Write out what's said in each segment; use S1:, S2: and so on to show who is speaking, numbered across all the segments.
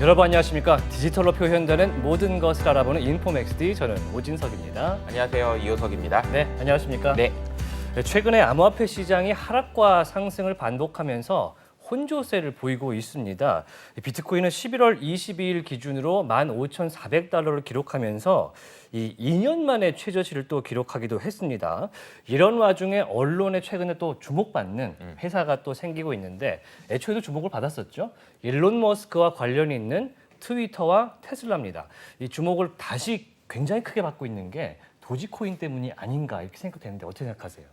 S1: 여러분 안녕하십니까? 디지털로 표현되는 모든 것을 알아보는 인포맥스D, 저는 오진석입니다.
S2: 안녕하세요. 이호석입니다.
S1: 네, 안녕하십니까?
S2: 네.
S1: 최근에 암호화폐 시장이 하락과 상승을 반복하면서 혼조세를 보이고 있습니다. 비트코인은 11월 22일 기준으로 15,400달러를 기록하면서 이 2년 만에 최저치를 또 기록하기도 했습니다. 이런 와중에 언론에 최근에 또 주목받는 회사가 또 생기고 있는데 애초에도 주목을 받았었죠. 일론 머스크와 관련이 있는 트위터와 테슬라입니다. 이 주목을 다시 굉장히 크게 받고 있는 게 도지코인 때문이 아닌가 이렇게 생각되는데 어떻게 생각하세요?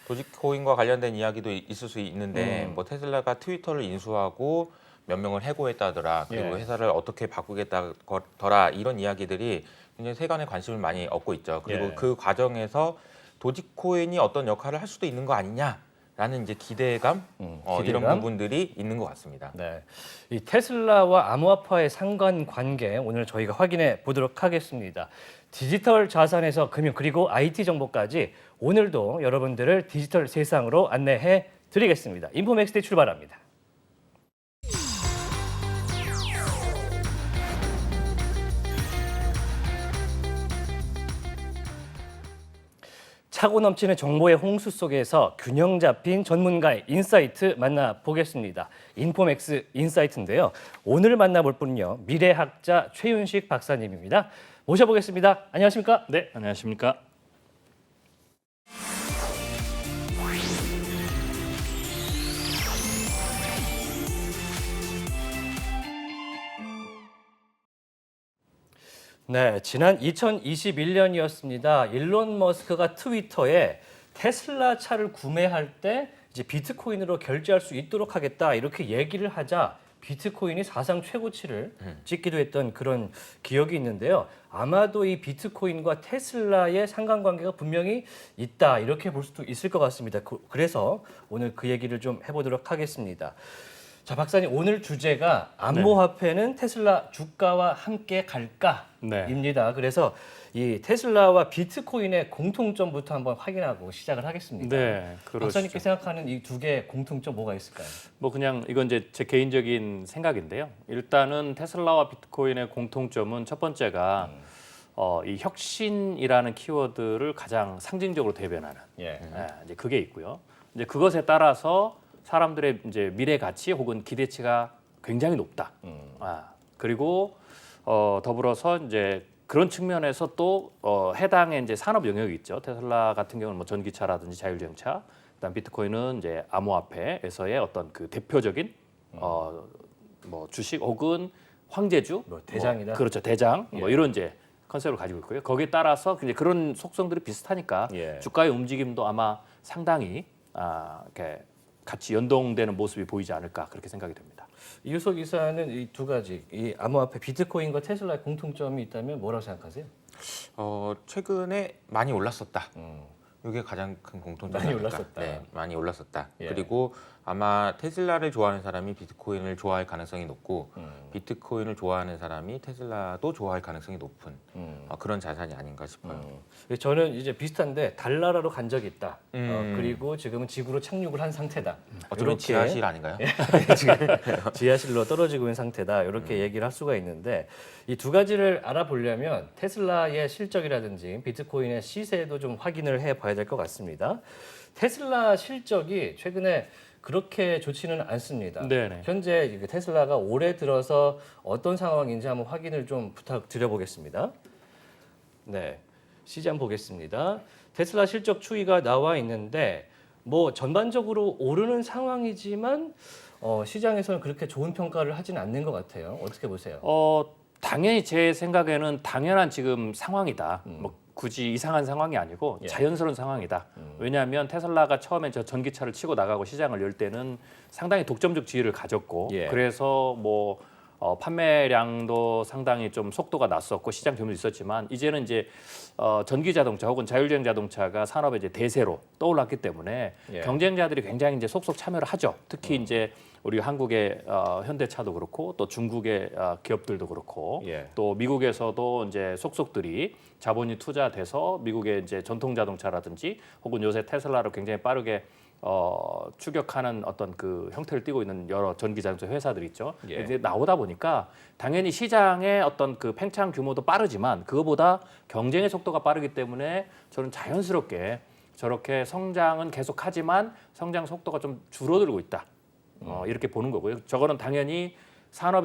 S2: 도지코인과 관련된 이야기도 있을 수 있는데 뭐 테슬라가 트위터를 인수하고 몇 명을 해고했다더라. 그리고
S1: 예.
S2: 회사를 어떻게 바꾸겠다더라. 이런 이야기들이 굉장히 세간의 관심을 많이 얻고 있죠. 그리고
S1: 예.
S2: 그 과정에서 도지코인이 어떤 역할을 할 수도 있는 거 아니냐라는 이제 기대감, 이런
S1: 기대감?
S2: 부분들이 있는 것 같습니다.
S1: 네, 이 테슬라와 암호화폐의 상관관계 오늘 저희가 확인해 보도록 하겠습니다. 디지털 자산에서 금융 그리고 IT 정보까지 오늘도 여러분들을 디지털 세상으로 안내해 드리겠습니다. 인포맥스데 출발합니다. 차고 넘치는 정보의 홍수 속에서 균형 잡힌 전문가의 인사이트 만나보겠습니다. 인포맥스 인사이트인데요. 오늘 만나볼 분은요. 미래학자 최윤식 박사님입니다. 모셔보겠습니다. 안녕하십니까?
S3: 네, 안녕하십니까?
S1: 네, 지난 2021년이었습니다. 일론 머스크가 트위터에 테슬라 차를 구매할 때 이제 비트코인으로 결제할 수 있도록 하겠다 이렇게 얘기를 하자 비트코인이 사상 최고치를 찍기도 했던 그런 기억이 있는데요. 아마도 이 비트코인과 테슬라의 상관관계가 분명히 있다 이렇게 볼 수도 있을 것 같습니다. 그래서 오늘 그 얘기를 좀 해보도록 하겠습니다. 자, 박사님 오늘 주제가 암호화폐는 테슬라 주가와 함께 갈까입니다. 그래서 이 테슬라와 비트코인의 공통점부터 한번 확인하고 시작을 하겠습니다.
S3: 네, 그렇죠.
S1: 박사님께 생각하는 이 두 개의 공통점 뭐가 있을까요?
S3: 뭐 그냥 이건 이제 제 개인적인 생각인데요. 일단은 테슬라와 비트코인의 공통점은 첫 번째가 이 혁신이라는 키워드를 가장 상징적으로 대변하는 이제 그게 있고요. 이제 그것에 따라서 사람들의 이제 미래 가치 혹은 기대치가 굉장히 높다. 그리고 더불어서 이제 그런 측면에서 또 해당의 이제 산업 영역이 있죠. 테슬라 같은 경우는 뭐 전기차라든지 자율주행차, 그다음 비트코인은 이제 암호화폐에서의 어떤 그 대표적인 뭐 주식 혹은 황제주,
S1: 뭐 대장이다.
S3: 그렇죠, 대장, 뭐 이런 이제 컨셉을 가지고 있고요. 거기에 따라서 이제 그런 속성들이 비슷하니까 주가의 움직임도 아마 상당히 이렇게 같이 연동되는 모습이 보이지 않을까 그렇게 생각이 됩니다.
S1: 이효석 이사는 이 두 가지, 이 암호화폐 비트코인과 테슬라의 공통점이 있다면 뭐라고 생각하세요?
S2: 최근에 많이 올랐었다. 이게 가장 큰 공통점이
S1: 많이
S2: 아닐까.
S1: 올랐었다.
S2: 네, 많이 올랐었다.
S1: 예.
S2: 그리고 아마 테슬라를 좋아하는 사람이 비트코인을 좋아할 가능성이 높고 비트코인을 좋아하는 사람이 테슬라도 좋아할 가능성이 높은 그런 자산이 아닌가 싶어요.
S1: 저는 이제 비슷한데 달나라로 간 적이 있다. 그리고 지금은 지구로 착륙을 한 상태다.
S2: 어쩌면 지하실 아닌가요?
S1: 지금 지하실로 떨어지고 있는 상태다. 이렇게 얘기를 할 수가 있는데 이 두 가지를 알아보려면 테슬라의 실적이라든지 비트코인의 시세도 좀 확인을 해봐야 될 것 같습니다. 테슬라 실적이 최근에 그렇게 좋지는 않습니다.
S3: 네네.
S1: 현재 테슬라가 올해 들어서 어떤 상황인지 한번 확인을 좀 부탁드려보겠습니다. 네, 시장 보겠습니다. 테슬라 실적 추이가 나와 있는데 뭐 전반적으로 오르는 상황이지만 시장에서는 그렇게 좋은 평가를 하진 않는 것 같아요. 어떻게 보세요?
S3: 당연히 제 생각에는 당연한 지금 상황이다. 뭐 굳이 이상한 상황이 아니고 자연스러운 상황이다. 왜냐하면 테슬라가 처음에 저 전기차를 치고 나가고 시장을 열 때는 상당히 독점적 지위를 가졌고 그래서 뭐 판매량도 상당히 좀 속도가 났었고 시장 규모도 있었지만 이제는 이제 전기 자동차 혹은 자율주행 자동차가 산업의 이제 대세로 떠올랐기 때문에 경쟁자들이 굉장히 이제 속속 참여를 하죠. 특히 이제 우리 한국의 현대차도 그렇고 또 중국의 기업들도 그렇고 또 미국에서도 이제 속속들이 자본이 투자돼서 미국의 이제 전통 자동차라든지 혹은 요새 테슬라를 굉장히 빠르게 추격하는 어떤 그 형태를 띠고 있는 여러 전기 자동차 회사들 있죠.
S1: 예.
S3: 이제 나오다 보니까 당연히 시장의 어떤 그 팽창 규모도 빠르지만 그거보다 경쟁의 속도가 빠르기 때문에 저는 자연스럽게 저렇게 성장은 계속하지만 성장 속도가 좀 줄어들고 있다. 이렇게 보는 거고요. 저거는 당연히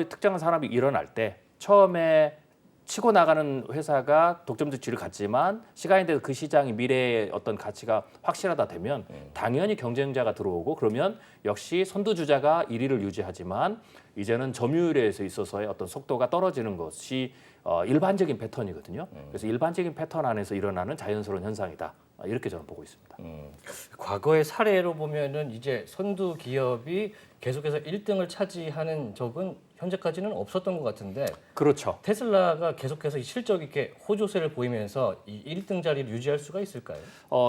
S3: 특정한 산업이 일어날 때 처음에 치고 나가는 회사가 독점적 지위를 갖지만 시간이 돼서 그 시장이 미래의 어떤 가치가 확실하다 되면 당연히 경쟁자가 들어오고 그러면 역시 선두주자가 1위를 유지하지만 이제는 점유율에 있어서의 어떤 속도가 떨어지는 것이 일반적인 패턴이거든요. 그래서 일반적인 패턴 안에서 일어나는 자연스러운 현상이다. 이렇게 저는 보고 있습니다.
S1: 과거의 사례로 보면은 이제 선두 기업이 계속해서 1등을 차지하는 적은 현재까지는 없었던 것 같은데
S3: 그렇죠.
S1: 테슬라가 계속해서 이 실적 있게 호조세를 보이면서 이 1등 자리를 유지할 수가 있을까요?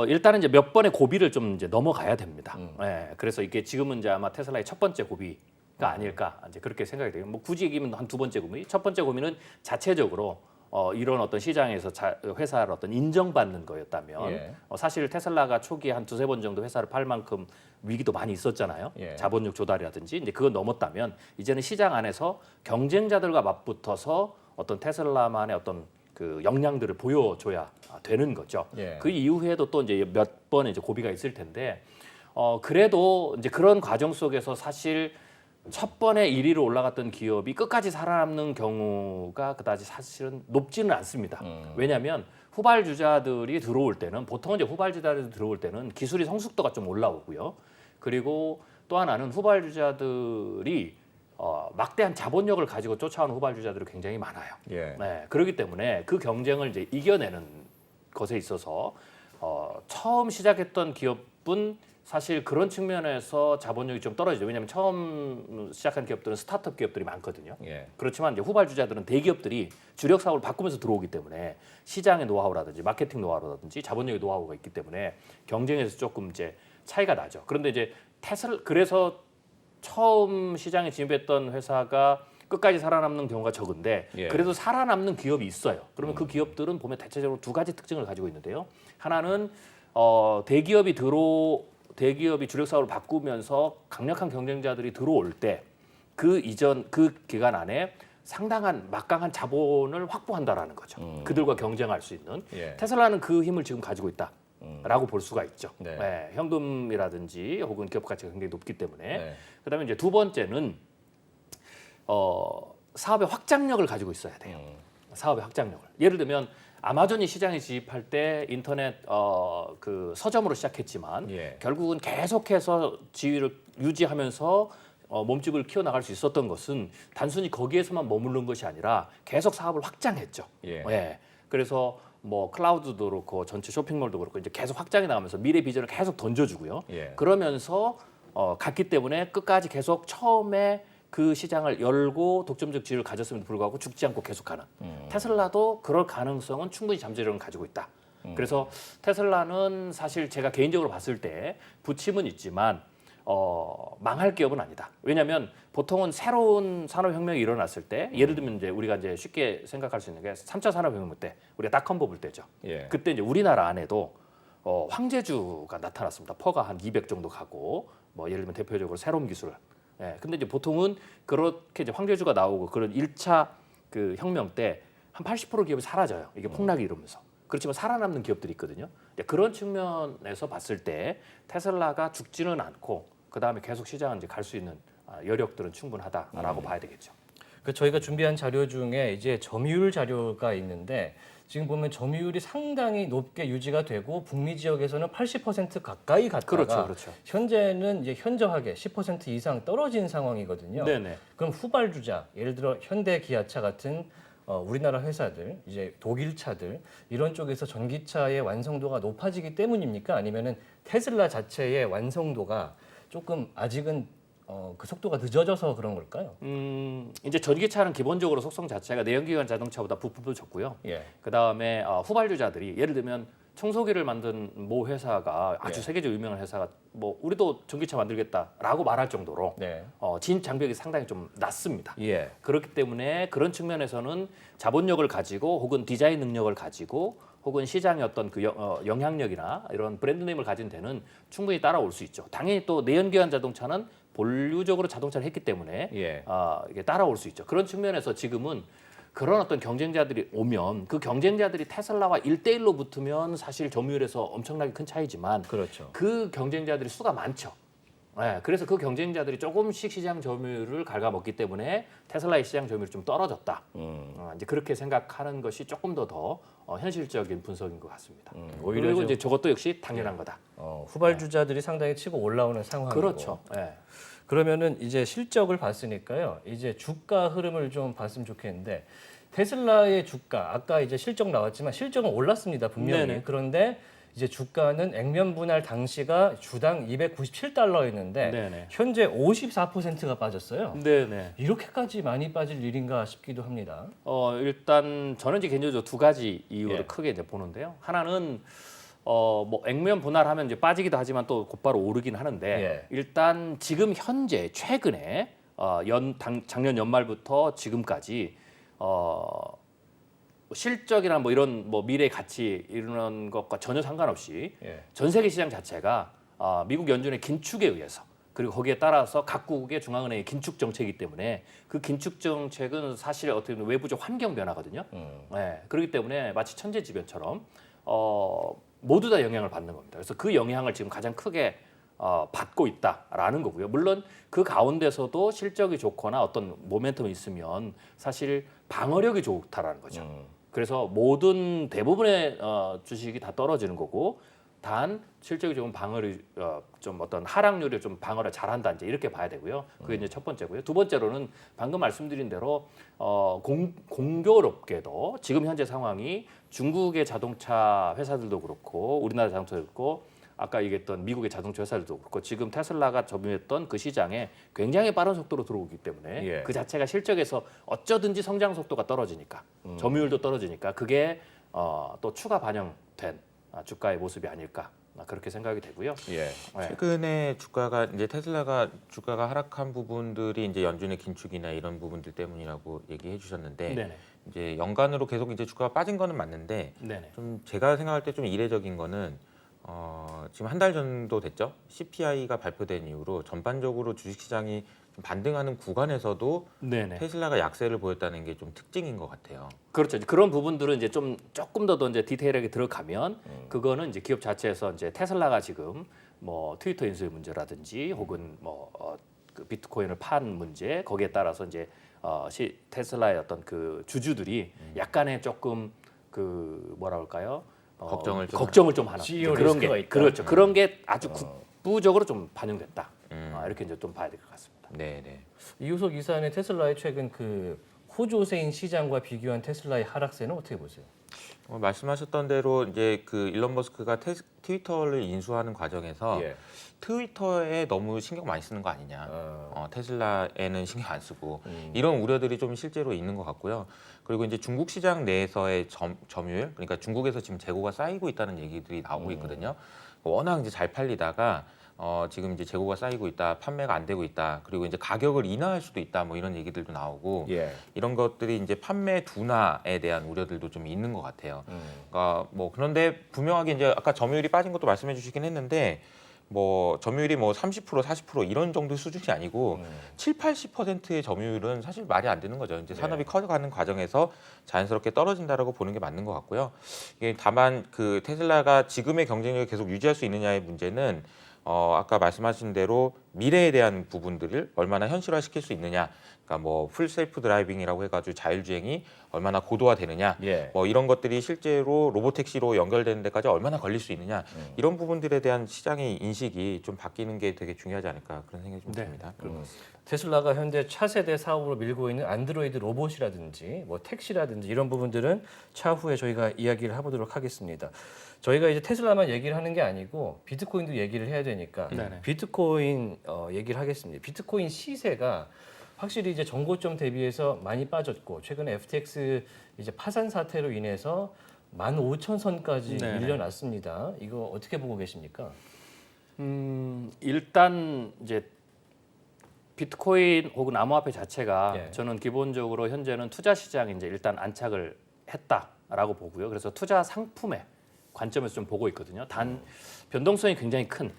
S3: 일단은 이제 몇 번의 고비를 좀 이제 넘어가야 됩니다. 예, 그래서 이게 지금은 이제 아마 테슬라의 첫 번째 고비가 아닐까 이제 그렇게 생각이 돼요. 뭐 굳이 얘기하면 한 두 번째 고비. 첫 번째 고비는 자체적으로 이런 어떤 시장에서 회사를 어떤 인정받는 거였다면
S1: 예.
S3: 사실 테슬라가 초기에 한 두세 번 정도 회사를 팔 만큼 위기도 많이 있었잖아요.
S1: 예.
S3: 자본력 조달이라든지 이제 그건 넘었다면 이제는 시장 안에서 경쟁자들과 맞붙어서 어떤 테슬라만의 어떤 그 역량들을 보여줘야 되는 거죠.
S1: 예.
S3: 그 이후에도 또 이제 몇 번의 이제 고비가 있을 텐데 그래도 이제 그런 과정 속에서 사실 첫 번에 1위로 올라갔던 기업이 끝까지 살아남는 경우가 그다지 사실은 높지는 않습니다. 왜냐하면 후발주자들이 들어올 때는 보통은 이제 후발주자들이 들어올 때는 기술이 성숙도가 좀 올라오고요. 그리고 또 하나는 후발주자들이 막대한 자본력을 가지고 쫓아오는 후발주자들이 굉장히 많아요.
S1: 예.
S3: 네, 그렇기 때문에 그 경쟁을 이제 이겨내는 것에 있어서 처음 시작했던 기업은 사실 그런 측면에서 자본력이 좀 떨어지죠. 왜냐하면 처음 시작한 기업들은 스타트업 기업들이 많거든요.
S1: 예.
S3: 그렇지만 이제 후발주자들은 대기업들이 주력 사업을 바꾸면서 들어오기 때문에 시장의 노하우라든지 마케팅 노하우라든지 자본력의 노하우가 있기 때문에 경쟁에서 조금 이제 차이가 나죠. 그런데 이제 그래서 처음 시장에 진입했던 회사가 끝까지 살아남는 경우가 적은데
S1: 예.
S3: 그래도 살아남는 기업이 있어요. 그러면 그 기업들은 보면 대체적으로 두 가지 특징을 가지고 있는데요. 하나는 대기업이 주력 사업을 바꾸면서 강력한 경쟁자들이 들어올 때 그 기간 안에 상당한 막강한 자본을 확보한다라는 거죠. 그들과 경쟁할 수 있는.
S1: 예.
S3: 테슬라는 그 힘을 지금 가지고 있다라고 볼 수가 있죠.
S1: 네.
S3: 네, 현금이라든지 혹은 기업 가치가 굉장히 높기 때문에.
S1: 네.
S3: 그다음에 이제 두 번째는 사업의 확장력을 가지고 있어야 돼요. 사업의 확장력을. 예를 들면 아마존이 시장에 진입할 때 인터넷 그 서점으로 시작했지만
S1: 예.
S3: 결국은 계속해서 지위를 유지하면서 몸집을 키워나갈 수 있었던 것은 단순히 거기에서만 머무른 것이 아니라 계속 사업을 확장했죠.
S1: 예.
S3: 그래서 뭐 클라우드도 그렇고 전체 쇼핑몰도 그렇고 이제 계속 확장해 나가면서 미래 비전을 계속 던져주고요.
S1: 예.
S3: 그러면서 갔기 때문에 끝까지 계속 처음에 그 시장을 열고 독점적 지위를 가졌음에도 불구하고 죽지 않고 계속하는 테슬라도 그럴 가능성은 충분히 잠재력을 가지고 있다. 그래서 테슬라는 사실 제가 개인적으로 봤을 때 부침은 있지만 망할 기업은 아니다. 왜냐하면 보통은 새로운 산업혁명이 일어났을 때 예를 들면 이제 우리가 이제 쉽게 생각할 수 있는 게 3차 산업혁명 때 우리가 닷컴 버블 때죠.
S1: 예.
S3: 그때 이제 우리나라 안에도 황제주가 나타났습니다. 퍼가 한 200 정도 가고 뭐 예를 들면 대표적으로 새로운 기술. 근데 이제 보통은 그렇게 이제 황제주가 나오고 그런 1차 그 혁명 때 한 80% 기업이 사라져요. 이게 폭락이 이러면서. 그렇지만 살아남는 기업들이 있거든요. 그런 측면에서 봤을 때 테슬라가 죽지는 않고 그 다음에 계속 시장을 이제 갈 수 있는 여력들은 충분하다라고 봐야 되겠죠.
S1: 그 저희가 준비한 자료 중에 이제 점유율 자료가 있는데 지금 보면 점유율이 상당히 높게 유지가 되고 북미 지역에서는 80% 가까이 갔다가
S3: 그렇죠.
S1: 현재는 이제 현저하게 10% 이상 떨어진 상황이거든요.
S3: 네네.
S1: 그럼 후발주자, 예를 들어 현대 기아차 같은 우리나라 회사들, 이제 독일 차들 이런 쪽에서 전기차의 완성도가 높아지기 때문입니까? 아니면은 테슬라 자체의 완성도가 조금 아직은 그 속도가 늦어져서 그런 걸까요?
S3: 이제 전기차는 기본적으로 속성 자체가 내연기관 자동차보다 부품도 적고요.
S1: 예.
S3: 그 다음에 후발주자들이 예를 들면 청소기를 만든 모 회사가 아주
S1: 예.
S3: 세계적으로 유명한 회사가 뭐 우리도 전기차 만들겠다라고 말할 정도로
S1: 네.
S3: 진 장벽이 상당히 좀 낮습니다.
S1: 예.
S3: 그렇기 때문에 그런 측면에서는 자본력을 가지고 혹은 디자인 능력을 가지고 혹은 시장의 어떤 그 영향력이나 이런 브랜드 네임을 가진 데는 충분히 따라올 수 있죠. 당연히 또 내연기관 자동차는 본류적으로 자동차를 했기 때문에
S1: 예.
S3: 이게 따라올 수 있죠. 그런 측면에서 지금은 그런 어떤 경쟁자들이 오면 그 경쟁자들이 테슬라와 1대1로 붙으면 사실 점유율에서 엄청나게 큰 차이지만
S1: 그렇죠.
S3: 그 경쟁자들이 수가 많죠. 네, 그래서 그 경쟁자들이 조금씩 시장 점유율을 갉아먹기 때문에 테슬라의 시장 점유율이 좀 떨어졌다. 이제 그렇게 생각하는 것이 조금 더 현실적인 분석인 것 같습니다.
S1: 오히려
S3: 그리고
S1: 좀-
S3: 이제 저것도 역시 당연한 거다.
S1: 후발주자들이 상당히 치고 올라오는 상황이고.
S3: 그렇죠. 네.
S1: 그러면은 이제 실적을 봤으니까요. 이제 주가 흐름을 좀 봤으면 좋겠는데 테슬라의 주가 아까 이제 실적 나왔지만 실적은 올랐습니다. 분명히.
S3: 네네.
S1: 그런데 이제 주가는 액면 분할 당시가 주당 297달러였는데
S3: 네네.
S1: 현재 54%가 빠졌어요.
S3: 네네.
S1: 이렇게까지 많이 빠질 일인가 싶기도 합니다.
S3: 일단 저는 이제 개인적으로 두 가지 이유를
S1: 예.
S3: 크게 이제 보는데요. 하나는 뭐 액면 분할하면 이제 빠지기도 하지만 또 곧바로 오르긴 하는데
S1: 예.
S3: 일단 지금 현재 최근에 작년 연말부터 지금까지 실적이나 뭐 이런 뭐 미래 가치 이런 것과 전혀 상관없이
S1: 예.
S3: 전 세계 시장 자체가 미국 연준의 긴축에 의해서 그리고 거기에 따라서 각국의 중앙은행의 긴축 정책이기 때문에 그 긴축 정책은 사실 어떻게 보면 외부적 환경 변화거든요. 네, 그렇기 때문에 마치 천재지변처럼 모두 다 영향을 받는 겁니다. 그래서 그 영향을 지금 가장 크게 받고 있다라는 거고요. 물론 그 가운데서도 실적이 좋거나 어떤 모멘텀이 있으면 사실 방어력이 좋다라는 거죠. 그래서 모든 대부분의 주식이 다 떨어지는 거고 단 실적이 좋은 방어를 좀 어떤 하락률이 좀 방어를 잘한다 이제 이렇게 봐야 되고요. 그게 이제 첫 번째고요. 두 번째로는 방금 말씀드린 대로 공교롭게도 지금 현재 상황이 중국의 자동차 회사들도 그렇고 우리나라 자동차도 그렇고 아까 얘기했던 미국의 자동차 회사들도 그렇고 지금 테슬라가 점유했던 그 시장에 굉장히 빠른 속도로 들어오기 때문에
S1: 예.
S3: 그 자체가 실적에서 어쩌든지 성장 속도가 떨어지니까 점유율도 떨어지니까 그게 또 추가 반영된 주가의 모습이 아닐까 그렇게 생각이 되고요.
S1: 예.
S3: 네.
S2: 최근에 주가가 이제 테슬라가 주가가 하락한 부분들이 이제 연준의 긴축이나 이런 부분들 때문이라고 얘기해 주셨는데
S3: 네네.
S2: 이제 연간으로 계속 이제 주가가 빠진 거는 맞는데
S3: 네네.
S2: 좀 제가 생각할 때 좀 이례적인 거는 지금 한 달 정도 됐죠. CPI가 발표된 이후로 전반적으로 주식시장이 좀 반등하는 구간에서도
S3: 네네.
S2: 테슬라가 약세를 보였다는 게 좀 특징인 것 같아요.
S3: 그렇죠. 이제 그런 부분들은 이제 좀 조금 더 이제 디테일하게 들어가면 그거는 이제 기업 자체에서 이제 테슬라가 지금 뭐 트위터 인수의 문제라든지 혹은 그 비트코인을 판 문제 거기에 따라서 이제 테슬라의 어떤 그 주주들이 약간의 조금 그 뭐라 그럴까요? 걱정을 좀 하는
S1: CEO
S3: 그런
S1: 리스크가
S3: 게
S1: 있다.
S3: 그렇죠. 그런 게 아주 국부적으로 좀 반영됐다. 이렇게 이제 좀 봐야 될 것 같습니다.
S2: 네, 네.
S1: 이우석 이사는 테슬라의 최근 그 호조세인 시장과 비교한 테슬라의 하락세는 어떻게 보세요?
S2: 말씀하셨던 대로 이제 그 일론 머스크가 트위터를 인수하는 과정에서
S1: 예.
S2: 트위터에 너무 신경 많이 쓰는 거 아니냐. 테슬라에는 신경 안 쓰고 이런 우려들이 좀 실제로 있는 것 같고요. 그리고 이제 중국 시장 내에서의 점유율, 그러니까 중국에서 지금 재고가 쌓이고 있다는 얘기들이 나오고 있거든요. 워낙 이제 잘 팔리다가 지금 이제 재고가 쌓이고 있다, 판매가 안 되고 있다, 그리고 이제 가격을 인하할 수도 있다, 뭐 이런 얘기들도 나오고
S1: 예.
S2: 이런 것들이 이제 판매 둔화에 대한 우려들도 좀 있는 것 같아요. 그러니까 뭐 그런데 분명하게 이제 아까 점유율이 빠진 것도 말씀해 주시긴 했는데 뭐 점유율이 뭐 30%, 40% 이런 정도 수준이 아니고 7, 80%의 점유율은 사실 말이 안 되는 거죠. 이제 산업이 커져가는 과정에서 자연스럽게 떨어진다라고 보는 게 맞는 것 같고요. 이게 다만 그 테슬라가 지금의 경쟁력을 계속 유지할 수 있느냐의 문제는 아까 말씀하신 대로 미래에 대한 부분들을 얼마나 현실화시킬 수 있느냐, 그러니까 뭐 풀셀프 드라이빙이라고 해가지고 자율주행이 얼마나 고도화되느냐,
S1: 예.
S2: 뭐 이런 것들이 실제로 로보택시로 연결되는 데까지 얼마나 걸릴 수 있느냐, 이런 부분들에 대한 시장의 인식이 좀 바뀌는 게 되게 중요하지 않을까 그런 생각이 좀 듭니다.
S1: 테슬라가 현재 차세대 사업으로 밀고 있는 안드로이드 로봇이라든지 뭐 택시라든지 이런 부분들은 차후에 저희가 이야기를 해보도록 하겠습니다. 저희가 이제 테슬라만 얘기를 하는 게 아니고 비트코인도 얘기를 해야 되니까
S3: 네네.
S1: 비트코인 얘기를 하겠습니다. 비트코인 시세가 확실히 이제 전고점 대비해서 많이 빠졌고 최근에 FTX 이제 파산 사태로 인해서 15,000선까지
S3: 네네.
S1: 밀려났습니다. 이거 어떻게 보고 계십니까?
S3: 일단 이제 비트코인 혹은 암호화폐 자체가
S1: 예.
S3: 저는 기본적으로 현재는 투자 시장에 이제 일단 안착을 했다. 있다라고 보고요. 그래서 투자 상품의 관점에서 좀 보고 있거든요. 단 변동성이 굉장히 큰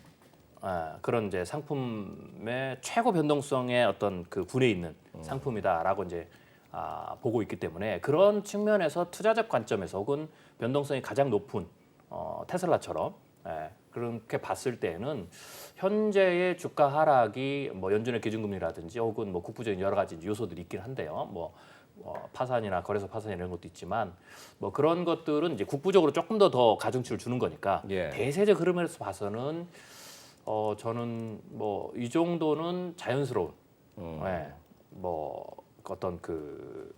S3: 그런 이제 상품의 최고 변동성의 어떤 그 분에 있는 상품이다라고 이제 보고 있기 때문에 그런 측면에서 투자적 관점에서 혹은 변동성이 가장 높은 테슬라처럼 그렇게 봤을 때에는 현재의 주가 하락이 뭐 연준의 기준금리라든지 혹은 뭐 국부적인 여러 가지 요소들이 있긴 한데요. 뭐 파산이나 거래소 파산 이런 것도 있지만 뭐 그런 것들은 이제 국부적으로 조금 더 가중치를 주는 거니까
S1: 예.
S3: 대세적 흐름에서 봐서는 저는 뭐 이 정도는 자연스러운 뭐 어떤 그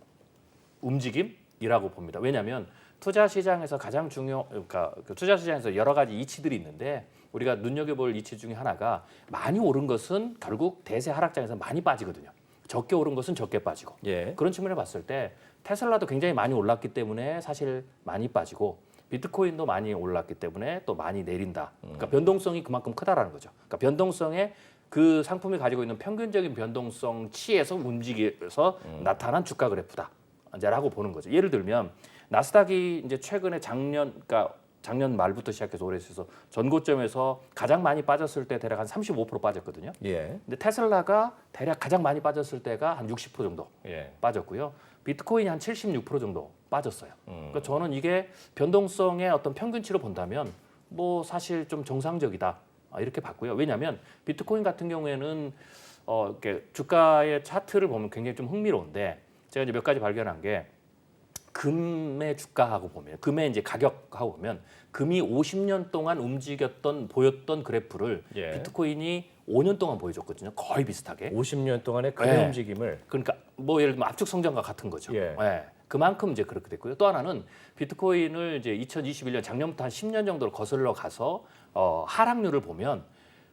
S3: 움직임이라고 봅니다. 왜냐하면 투자 시장에서 가장 그러니까 그 투자 시장에서 여러 가지 이치들이 있는데 우리가 눈여겨볼 이치 중에 하나가 많이 오른 것은 결국 대세 하락장에서 많이 빠지거든요. 적게 오른 것은 적게 빠지고
S1: 예.
S3: 그런 측면을 봤을 때 테슬라도 굉장히 많이 올랐기 때문에 사실 많이 빠지고 비트코인도 많이 올랐기 때문에 또 많이 내린다. 그러니까 변동성이 그만큼 크다라는 거죠. 그러니까 변동성에 그 상품이 가지고 있는 평균적인 변동성치에서 움직여서 나타난 주가 그래프다라고 보는 거죠. 예를 들면 나스닥이 이제 최근에 그러니까 작년 말부터 시작해서 올해 있어서 전고점에서 가장 많이 빠졌을 때 대략 한 35% 빠졌거든요.
S1: 예.
S3: 근데 테슬라가 대략 가장 많이 빠졌을 때가 한 60% 정도
S1: 예.
S3: 빠졌고요. 비트코인이 한 76% 정도 빠졌어요. 그러니까 저는 이게 변동성의 어떤 평균치로 본다면 뭐 사실 좀 정상적이다 이렇게 봤고요. 왜냐하면 비트코인 같은 경우에는 이렇게 주가의 차트를 보면 굉장히 좀 흥미로운데 제가 이제 몇 가지 발견한 게 금의 주가하고 보면 금의 이제 가격하고 보면 금이 50년 동안 보였던 그래프를
S1: 예.
S3: 비트코인이 5년 동안 보여줬거든요. 거의 비슷하게.
S1: 50년 동안의 금의
S3: 네.
S1: 움직임을
S3: 그러니까 뭐 예를 들면 압축 성장과 같은 거죠.
S1: 예.
S3: 그만큼 이제 그렇게 됐고요. 또 하나는 비트코인을 이제 2021년 작년부터 한 10년 정도로 거슬러 가서 하락률을 보면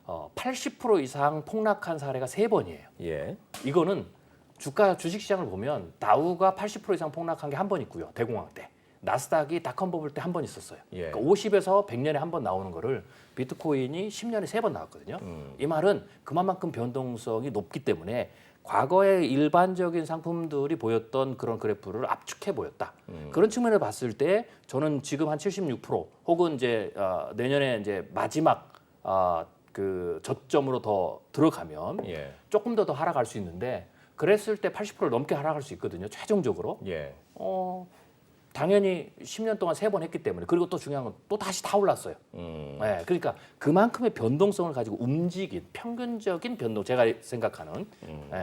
S3: 80% 이상 폭락한 사례가 3번이에요.
S1: 예.
S3: 이거는 주식 시장을 보면 다우가 80% 이상 폭락한 게 한 번 있고요. 대공황 때. 나스닥이 닷컴 버블 때 한 번 있었어요.
S1: 예.
S3: 그러니까 50에서 100년에 한 번 나오는 거를 비트코인이 10년에 3번 나왔거든요. 이 말은 그만큼 변동성이 높기 때문에 과거의 일반적인 상품들이 보였던 그런 그래프를 압축해 보였다. 그런 측면을 봤을 때 저는 지금 한 76% 혹은 이제 내년에 이제 마지막 그 저점으로 더 들어가면
S1: 예.
S3: 조금 더 하락할 수 있는데 그랬을 때 80%를 넘게 하락할 수 있거든요. 최종적으로.
S1: 예.
S3: 당연히 10년 동안 3번 했기 때문에 그리고 또 중요한 건 또 다시 다 올랐어요. 그러니까 그만큼의 변동성을 가지고 움직인 평균적인 변동 제가 생각하는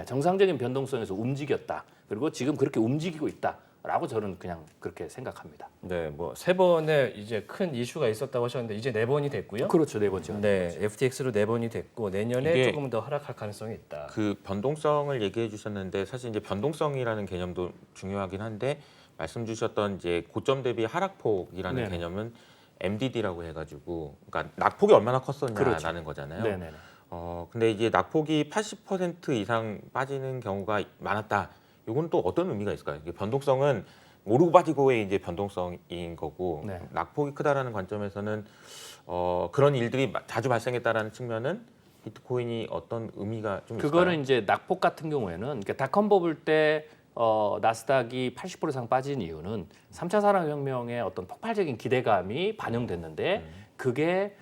S3: 정상적인 변동성에서 움직였다. 그리고 지금 그렇게 움직이고 있다라고 저는 그냥 그렇게 생각합니다.
S1: 네, 뭐 3번의 이제 큰 이슈가 있었다고 하셨는데 이제 4번이 됐고요.
S3: 그렇죠, 네 번째.
S1: 네, FTX로 4번이 됐고 내년에
S2: 이게
S1: 조금 더 하락할 가능성이 있다.
S2: 그 변동성을 얘기해 주셨는데 사실 이제 변동성이라는 개념도 중요하긴 한데 말씀 주셨던 이제 고점 대비 하락폭이라는
S3: 네네.
S2: 개념은 MDD라고 해가지고 그러니까 낙폭이 얼마나 컸었냐라는
S3: 그렇죠.
S2: 거잖아요.
S3: 네네네.
S2: 근데 이제 낙폭이 80% 이상 빠지는 경우가 많았다. 이건 또 어떤 의미가 있을까요? 이게 변동성은 오르고 빠지고의 이제 변동성인 거고
S3: 네.
S2: 낙폭이 크다라는 관점에서는 그런 일들이 자주 발생했다라는 측면은 비트코인이 어떤 의미가 좀 있을까요?
S3: 그거는 이제 낙폭 같은 경우에는 그러니까 닷컴 버블 때 나스닥이 80% 이상 빠진 이유는 3차 산업혁명의 어떤 폭발적인 기대감이 반영됐는데 그게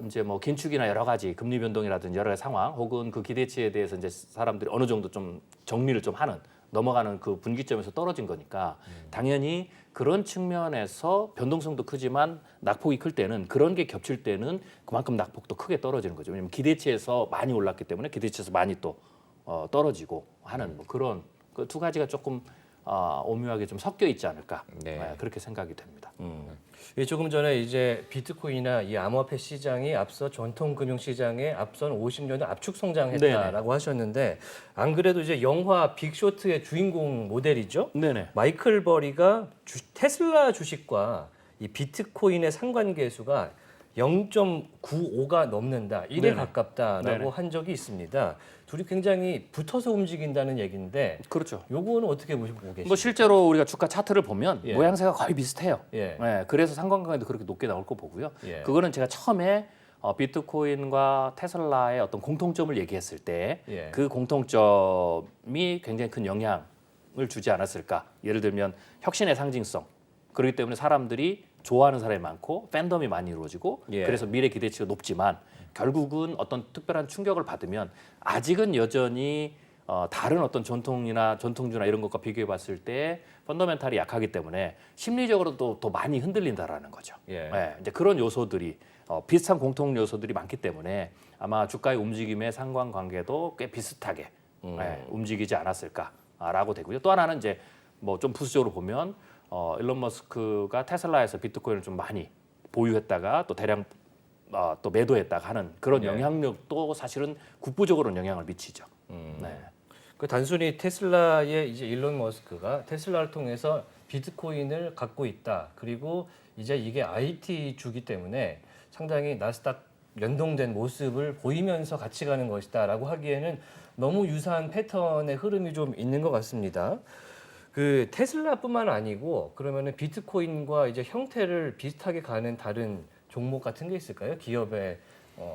S3: 이제 뭐 긴축이나 여러 가지 금리 변동이라든지 여러 가지 상황 혹은 그 기대치에 대해서 이제 사람들이 어느 정도 좀 정리를 좀 하는 넘어가는 그 분기점에서 떨어진 거니까 당연히 그런 측면에서 변동성도 크지만 낙폭이 클 때는 그런 게 겹칠 때는 그만큼 낙폭도 크게 떨어지는 거죠. 왜냐하면 기대치에서 많이 올랐기 때문에 기대치에서 많이 또 떨어지고 하는 뭐 그런 그 두 가지가 조금 오묘하게 좀 섞여 있지 않을까
S2: 네.
S3: 그렇게 생각이 됩니다.
S1: 조금 전에 이제 비트코인이나 이 암호화폐 시장이 앞서 전통 금융 시장에 앞선 50년을 압축 성장했다라고 하셨는데 안 그래도 이제 영화 빅쇼트의 주인공 모델이죠.
S3: 네네.
S1: 마이클 버리가 테슬라 주식과 이 비트코인의 상관계수가 0.95가 넘는다, 1에
S3: 네네.
S1: 가깝다라고
S3: 네네.
S1: 한 적이 있습니다. 둘이 굉장히 붙어서 움직인다는 얘기인데
S3: 그렇죠.
S1: 요거는 어떻게 보고 계십니까?
S3: 뭐 실제로 우리가 주가 차트를 보면
S1: 예.
S3: 모양새가 거의 비슷해요.
S1: 예.
S3: 그래서 상관관계도 그렇게 높게 나올 거 보고요.
S1: 예.
S3: 그거는 제가 처음에 비트코인과 테슬라의 어떤 공통점을 얘기했을 때
S1: 예.
S3: 그 공통점이 굉장히 큰 영향을 주지 않았을까. 예를 들면 혁신의 상징성, 그렇기 때문에 사람들이 좋아하는 사람이 많고 팬덤이 많이 이루어지고
S1: 예.
S3: 그래서 미래 기대치가 높지만 결국은 어떤 특별한 충격을 받으면 아직은 여전히 다른 어떤 전통주나 이런 것과 비교해 봤을 때 펀더멘탈이 약하기 때문에 심리적으로도 더 많이 흔들린다라는 거죠.
S1: 예.
S3: 예, 이제 그런 요소들이 비슷한 공통 요소들이 많기 때문에 아마 주가의 움직임의 상관관계도 꽤 비슷하게 움직이지 않았을까라고 되고요. 또 하나는 이제 뭐 좀 부수적으로 보면 일론 머스크가 테슬라에서 비트코인을 좀 많이 보유했다가 또 대량 또 매도했다가 하는 그런
S1: 네.
S3: 영향력도 사실은 국부적으로는 영향을 미치죠. 네.
S1: 그 단순히 테슬라의 이제 일론 머스크가 테슬라를 통해서 비트코인을 갖고 있다. 그리고 이제 이게 IT 주기 때문에 상당히 나스닥 연동된 모습을 보이면서 같이 가는 것이다라고 하기에는 너무 유사한 패턴의 흐름이 좀 있는 것 같습니다. 그 테슬라뿐만 아니고 그러면은 비트코인과 이제 형태를 비슷하게 가는 다른 종목 같은 게 있을까요? 기업의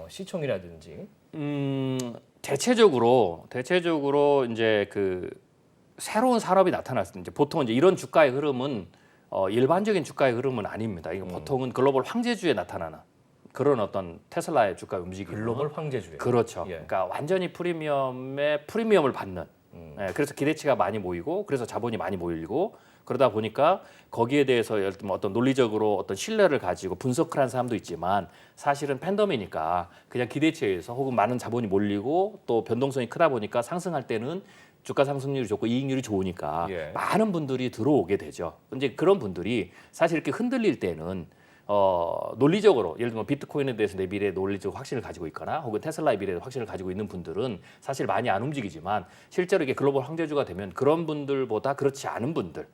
S1: 시총이라든지.
S3: 대체적으로 이제 그 새로운 산업이 나타났을 때 이제 보통 이제 이런 주가의 흐름은 일반적인 주가의 흐름은 아닙니다. 이거 보통은 글로벌 황제주에 나타나는 그런 어떤 테슬라의 주가 움직임.
S1: 글로벌 황제주예요.
S3: 그렇죠.
S1: 예.
S3: 그러니까 완전히 프리미엄을 받는. 그래서 기대치가 많이 모이고 그래서 자본이 많이 모이고 그러다 보니까 거기에 대해서 예를 들면 어떤 논리적으로 어떤 신뢰를 가지고 분석을 한 사람도 있지만 사실은 팬덤이니까 그냥 기대치에 의해서 혹은 많은 자본이 몰리고 또 변동성이 크다 보니까 상승할 때는 주가 상승률이 좋고 이익률이 좋으니까
S1: 예.
S3: 많은 분들이 들어오게 되죠. 이제 그런 분들이 사실 이렇게 흔들릴 때는 논리적으로 예를 들면 비트코인에 대해서 내 미래에 논리적 확신을 가지고 있거나 혹은 테슬라의 미래에 확신을 가지고 있는 분들은 사실 많이 안 움직이지만 실제로 이게 글로벌 황제주가 되면 그런 분들보다 그렇지 않은 분들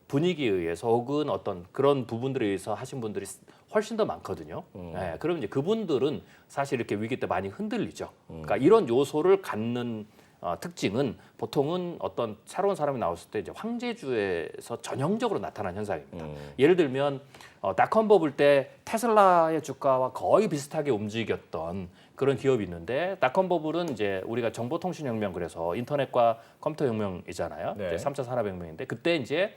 S3: 분위기에 의해서 혹은 어떤 그런 부분들에 의해서 하신 분들이 훨씬 더 많거든요. 그러면 이제 그분들은 사실 이렇게 위기 때 많이 흔들리죠. 그러니까 이런 요소를 갖는 특징은 보통은 어떤 새로운 사람이 나왔을 때 이제 황제주에서 전형적으로 나타난 현상입니다. 예를 들면 닷컴 버블 때 테슬라의 주가와 거의 비슷하게 움직였던 그런 기업이 있는데 닷컴 버블은 이제 우리가 정보통신혁명 그래서 인터넷과 컴퓨터 혁명이잖아요.
S1: 네.
S3: 이제 3차 산업혁명인데 그때 이제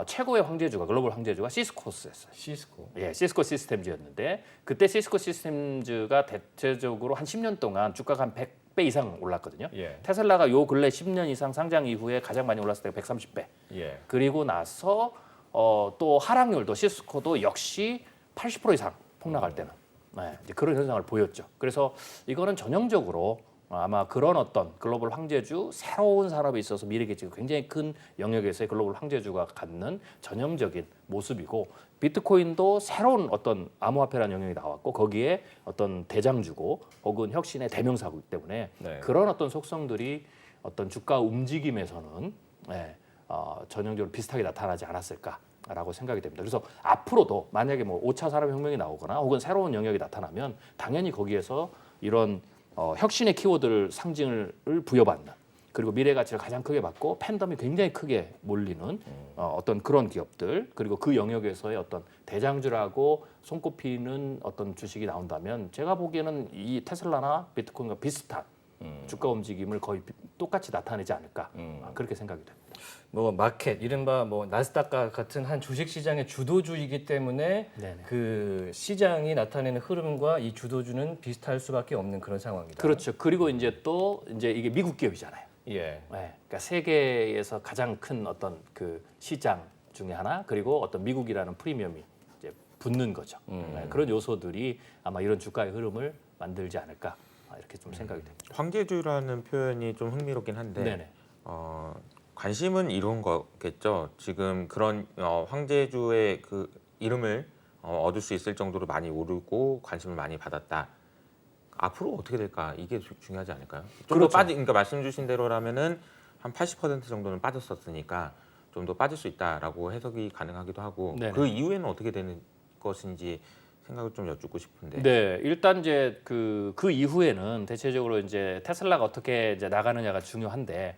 S3: 최고의 황제주가 글로벌 황제주가 시스코스였어요.
S1: 시스코.
S3: 예, 시스코 시스템즈였는데 그때 시스코 시스템즈가 대체적으로 한 10년 동안 주가가 한 100배 이상 올랐거든요.
S1: 예.
S3: 테슬라가 요 근래 10년 이상 상장 이후에 가장 많이 올랐을 때가 130배.
S1: 예.
S3: 그리고 나서 또 하락률도 시스코도 역시 80% 이상 폭락할 때는 이제 그런 현상을 보였죠. 그래서 이거는 전형적으로 아마 그런 어떤 글로벌 황제주 새로운 산업에 있어서 미래 기대치가 굉장히 큰 영역에서의 글로벌 황제주가 갖는 전형적인 모습이고 비트코인도 새로운 어떤 암호화폐라는 영역이 나왔고 거기에 어떤 대장주고 혹은 혁신의 대명사이기 때문에
S1: 네.
S3: 그런 어떤 속성들이 어떤 주가 움직임에서는 전형적으로 비슷하게 나타나지 않았을까라고 생각이 됩니다. 그래서 앞으로도 만약에 뭐 5차 산업혁명이 나오거나 혹은 새로운 영역이 나타나면 당연히 거기에서 이런 혁신의 키워드를 상징을 부여받는 그리고 미래 가치를 가장 크게 받고 팬덤이 굉장히 크게 몰리는 어떤 그런 기업들 그리고 그 영역에서의 어떤 대장주라고 손꼽히는 어떤 주식이 나온다면 제가 보기에는 이 테슬라나 비트코인과 비슷한 주가 움직임을 거의 똑같이 나타내지 않을까 그렇게 생각이 됩니다.
S1: 뭐 마켓 이른바 뭐 나스닥과 같은 한 주식 시장의 주도주이기 때문에
S3: 네네.
S1: 그 시장이 나타내는 흐름과 이 주도주는 비슷할 수밖에 없는 그런 상황이다.
S3: 그렇죠. 그리고 이제 또 이제 이게 미국 기업이잖아요.
S1: 예.
S3: 그러니까 세계에서 가장 큰 어떤 그 시장 중에 하나 그리고 어떤 미국이라는 프리미엄이 이제 붙는 거죠. 그런 요소들이 아마 이런 주가의 흐름을 만들지 않을까 이렇게 좀 생각이 됩니다.
S2: 황제주라는 표현이 좀 흥미롭긴 한데
S3: 네네.
S2: 관심은 이런 거겠죠. 지금 그런 황제주의 그 이름을 얻을 수 있을 정도로 많이 오르고 관심을 많이 받았다. 앞으로 어떻게 될까? 이게 중요하지 않을까요? 좀 더
S3: 그렇죠.
S2: 그러니까 말씀 주신 대로라면은 한 80% 정도는 빠졌었으니까 좀 더 빠질 수 있다라고 해석이 가능하기도 하고
S3: 네네.
S2: 그 이후에는 어떻게 되는 것인지 생각을 좀 여쭙고 싶은데.
S3: 네, 일단 이제 그 이후에는 대체적으로 이제 테슬라가 어떻게 이제 나가느냐가 중요한데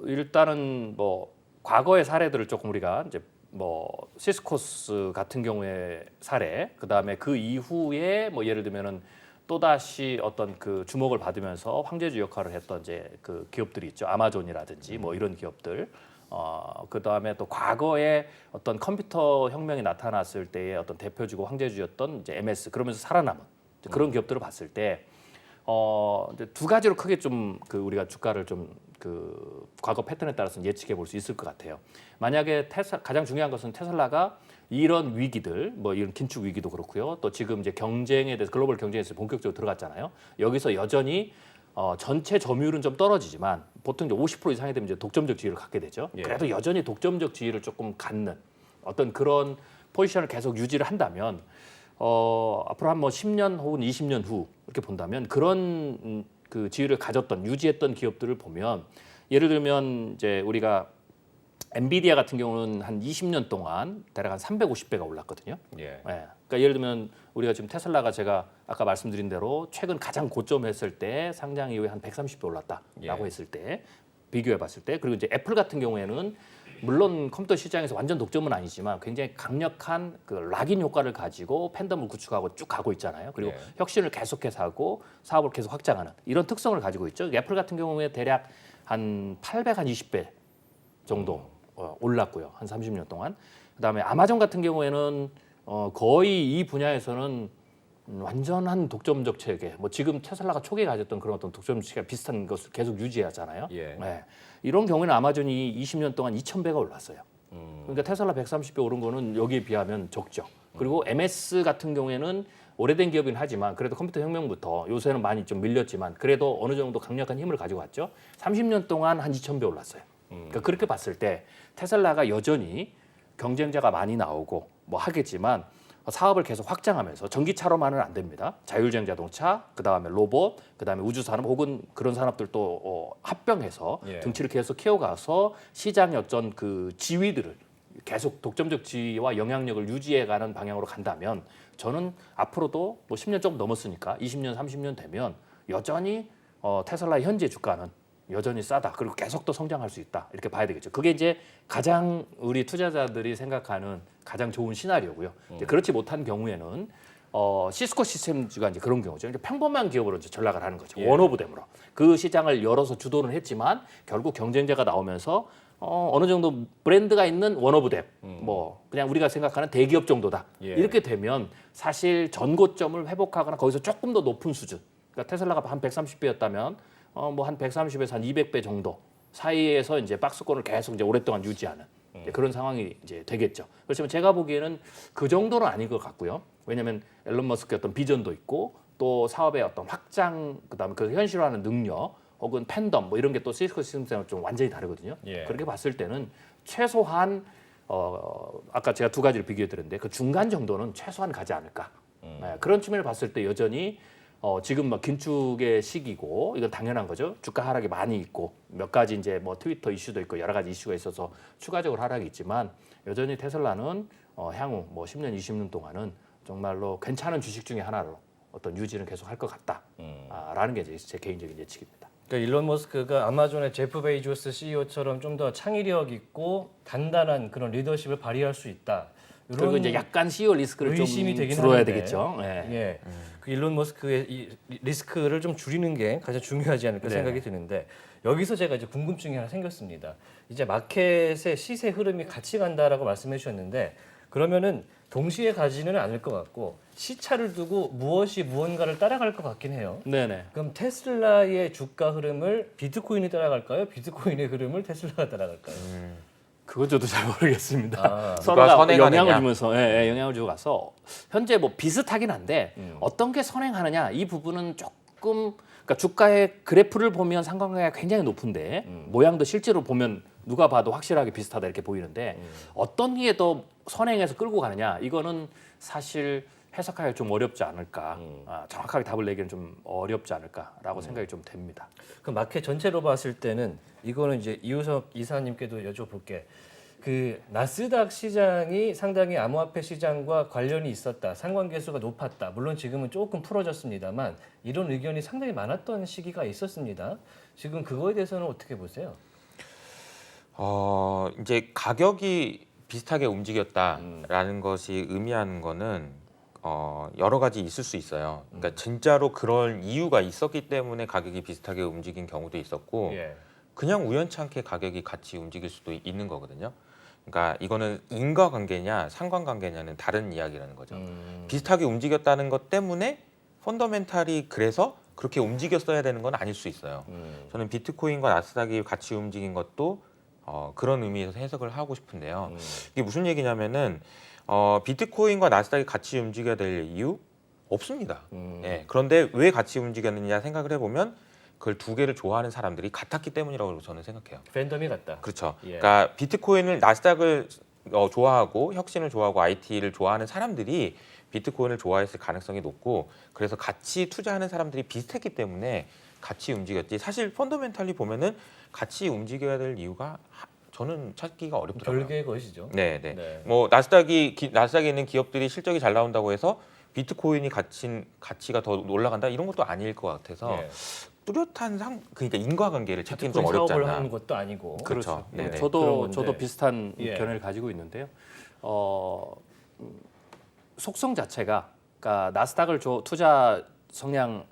S3: 일단은 뭐 과거의 사례들을 조금 우리가 이제 뭐 시스코스 같은 경우의 사례, 그다음에 그 이후에 뭐 예를 들면은 또 다시 어떤 그 주목을 받으면서 황제주 역할을 했던 이제 그 기업들이 있죠. 아마존이라든지 뭐 이런 기업들. 그다음에 또 과거에 어떤 컴퓨터 혁명이 나타났을 때의 어떤 대표주고 황제주였던 이제 MS 그러면서 살아남은 이제 그런 기업들을 봤을 때 이제 두 가지로 크게 좀 그 우리가 주가를 좀 그 과거 패턴에 따라서 예측해 볼 수 있을 것 같아요. 만약에 가장 중요한 것은 테슬라가 이런 위기들, 뭐 이런 긴축 위기도 그렇고요. 또 지금 이제 경쟁에 대해서 글로벌 경쟁에서 본격적으로 들어갔잖아요. 여기서 여전히 전체 점유율은 좀 떨어지지만 보통 이제 50% 이상이 되면 이제 독점적 지위를 갖게 되죠.
S1: 예.
S3: 그래도 여전히 독점적 지위를 조금 갖는 어떤 그런 포지션을 계속 유지를 한다면 앞으로 한 뭐 10년 혹은 20년 후 이렇게 본다면 그런 그 지위를 가졌던 유지했던 기업들을 보면 예를 들면 이제 우리가 엔비디아 같은 경우는 한 20년 동안 대략 한 350배가 올랐거든요.
S1: 예.
S3: 그러니까 예를 들면 우리가 지금 테슬라가 제가 아까 말씀드린 대로 최근 가장 고점 했을 때 상장 이후에 한 130배 올랐다라고
S1: 예.
S3: 했을 때 비교해 봤을 때 그리고 이제 애플 같은 경우에는 물론 컴퓨터 시장에서 완전 독점은 아니지만 굉장히 강력한 그 락인 효과를 가지고 팬덤을 구축하고 쭉 가고 있잖아요. 그리고
S1: 예.
S3: 혁신을 계속해서 하고 사업을 계속 확장하는 이런 특성을 가지고 있죠. 애플 같은 경우에 대략 한 820배 정도 올랐고요. 한 30년 동안. 그다음에 아마존 같은 경우에는 거의 이 분야에서는 완전한 독점적 체계. 뭐 지금 테슬라가 초기에 가졌던 그런 어떤 독점적 체계가 비슷한 것을 계속 유지하잖아요.
S1: 예.
S3: 네. 이런 경우에는 아마존이 20년 동안 2,000배가 올랐어요. 그러니까 테슬라 130배 오른 거는 여기에 비하면 적죠. 그리고 MS 같은 경우에는 오래된 기업이긴 하지만 그래도 컴퓨터 혁명부터 요새는 많이 좀 밀렸지만 그래도 어느 정도 강력한 힘을 가지고 왔죠. 30년 동안 한 2,000배 올랐어요. 그러니까 그렇게 봤을 때 테슬라가 여전히 경쟁자가 많이 나오고 뭐 하겠지만 사업을 계속 확장하면서 전기차로만은 안 됩니다. 자율주행 자동차, 그다음에 로봇, 그다음에 우주 산업 혹은 그런 산업들도 합병해서
S1: 예.
S3: 등치를 계속 키워가서 시장의 어떤 그 지위들을 계속 독점적 지위와 영향력을 유지해가는 방향으로 간다면 저는 앞으로도 뭐 10년 조금 넘었으니까 20년, 30년 되면 여전히 테슬라의 현재 주가는 여전히 싸다. 그리고 계속 또 성장할 수 있다. 이렇게 봐야 되겠죠. 그게 이제 가장 우리 투자자들이 생각하는 가장 좋은 시나리오고요. 이제 그렇지 못한 경우에는 시스코 시스템즈가 이제 그런 경우죠. 이제 평범한 기업으로 이제 전락을 하는 거죠.
S1: 예.
S3: 원오브댐으로 그 시장을 열어서 주도는 했지만 결국 경쟁자가 나오면서 어느 정도 브랜드가 있는 원오브댐, 뭐 그냥 우리가 생각하는 대기업 정도다.
S1: 예.
S3: 이렇게 되면 사실 전고점을 회복하거나 거기서 조금 더 높은 수준. 그러니까 테슬라가 한 130배였다면 뭐 한 130에서 한 200배 정도 사이에서 이제 박스권을 계속 이제 오랫동안 유지하는 이제 그런 상황이 이제 되겠죠. 그렇지만 제가 보기에는 그 정도는 아닌 것 같고요. 왜냐하면 앨런 머스크의 어떤 비전도 있고 또 사업의 어떤 확장 그다음에 그 현실화하는 능력 혹은 팬덤 뭐 이런 게 또 시스코 시스템은 좀 완전히 다르거든요.
S1: 예.
S3: 그렇게 봤을 때는 최소한 아까 제가 두 가지를 비교해 드렸는데 그 중간 정도는 최소한 가지 않을까. 네, 그런 측면을 봤을 때 여전히 지금 뭐 긴축의 시기고 이건 당연한 거죠. 주가 하락이 많이 있고 몇 가지 이제 뭐 트위터 이슈도 있고 여러 가지 이슈가 있어서 추가적으로 하락이 있지만 여전히 테슬라는 향후 뭐 10년, 20년 동안은 정말로 괜찮은 주식 중에 하나로 어떤 유지는 계속 할 것 같다라는 게 이제 제 개인적인 예측입니다.
S1: 그러니까 일론 머스크가 아마존의 제프 베이조스 CEO처럼 좀 더 창의력 있고 단단한 그런 리더십을 발휘할 수 있다.
S3: 그리고 이제 약간 CEO 리스크를 좀
S1: 의심이 되긴
S3: 줄여야
S1: 하는데.
S3: 되겠죠. 예.
S1: 예. 그 일론 머스크의 이 리스크를 좀 줄이는 게 가장 중요하지 않을까
S3: 네.
S1: 생각이 드는데 여기서 제가 이제 궁금증이 하나 생겼습니다. 이제 마켓의 시세 흐름이 같이 간다라고 말씀해 주셨는데 그러면은 동시에 가지는 않을 것 같고 시차를 두고 무엇이 무언가를 따라갈 것 같긴 해요.
S3: 네네.
S1: 그럼 테슬라의 주가 흐름을 비트코인이 따라갈까요? 비트코인의 흐름을 테슬라가 따라갈까요?
S3: 그건 저도 잘 모르겠습니다.
S1: 아,
S3: 서로가
S2: 누가 선행하느냐.
S3: 영향을 주면서 영향을 주고 가서 현재 뭐 비슷하긴 한데 어떤 게 선행하느냐 이 부분은 조금 그러니까 주가의 그래프를 보면 상관관계가 굉장히 높은데 모양도 실제로 보면 누가 봐도 확실하게 비슷하다 이렇게 보이는데 어떤 게 더 선행해서 끌고 가느냐 이거는 사실 해석하기가 좀 어렵지 않을까 정확하게 답을 내기는 좀 어렵지 않을까라고 생각이 좀 됩니다.
S1: 그 마켓 전체로 봤을 때는 이거는 이제 이우석 이사님께도 여쭤볼게. 그 나스닥 시장이 상당히 암호화폐 시장과 관련이 있었다. 상관계수가 높았다. 물론 지금은 조금 풀어졌습니다만 이런 의견이 상당히 많았던 시기가 있었습니다. 지금 그거에 대해서는 어떻게 보세요?
S2: 이제 가격이 비슷하게 움직였다라는 것이 의미하는 거는 여러 가지 있을 수 있어요. 그러니까 진짜로 그런 이유가 있었기 때문에 가격이 비슷하게 움직인 경우도 있었고
S1: 예.
S2: 그냥 우연찮게 가격이 같이 움직일 수도 있는 거거든요. 그러니까 이거는 인과관계냐 상관관계냐는 다른 이야기라는 거죠. 비슷하게 움직였다는 것 때문에 펀더멘탈이 그래서 그렇게 움직였어야 되는 건 아닐 수 있어요. 저는 비트코인과 나스닥이 같이 움직인 것도 그런 의미에서 해석을 하고 싶은데요. 이게 무슨 얘기냐면은 비트코인과 나스닥이 같이 움직여야 될 이유 없습니다. 예, 그런데 왜 같이 움직였느냐 생각을 해보면 그걸 두 개를 좋아하는 사람들이 같았기 때문이라고 저는 생각해요.
S1: 팬덤이 같다.
S2: 그렇죠.
S1: 예.
S2: 그러니까 비트코인을 나스닥을 좋아하고 혁신을 좋아하고 IT를 좋아하는 사람들이 비트코인을 좋아했을 가능성이 높고 그래서 같이 투자하는 사람들이 비슷했기 때문에 같이 움직였지. 사실 펀더멘탈리 보면은 같이 움직여야 될 이유가 저는 찾기가 어렵더라고요.
S1: 별개의 것이죠.
S2: 네.
S1: 네.
S2: 뭐 나스닥에 있는 기업들이 실적이 잘 나온다고 해서 비트코인이 가치가 더 올라간다 이런 것도 아닐 것 같아서
S1: 예.
S2: 뚜렷한 그러니까 인과관계를 찾기는 좀
S1: 비트코인
S2: 어렵지
S1: 사업을
S2: 않나.
S1: 하는 것도 아니고.
S2: 그렇죠.
S3: 네,
S2: 네네.
S1: 그런
S3: 저도
S1: 건데.
S3: 비슷한
S1: 예.
S3: 견해를 가지고 있는데요. 속성 자체가 그러니까 나스닥을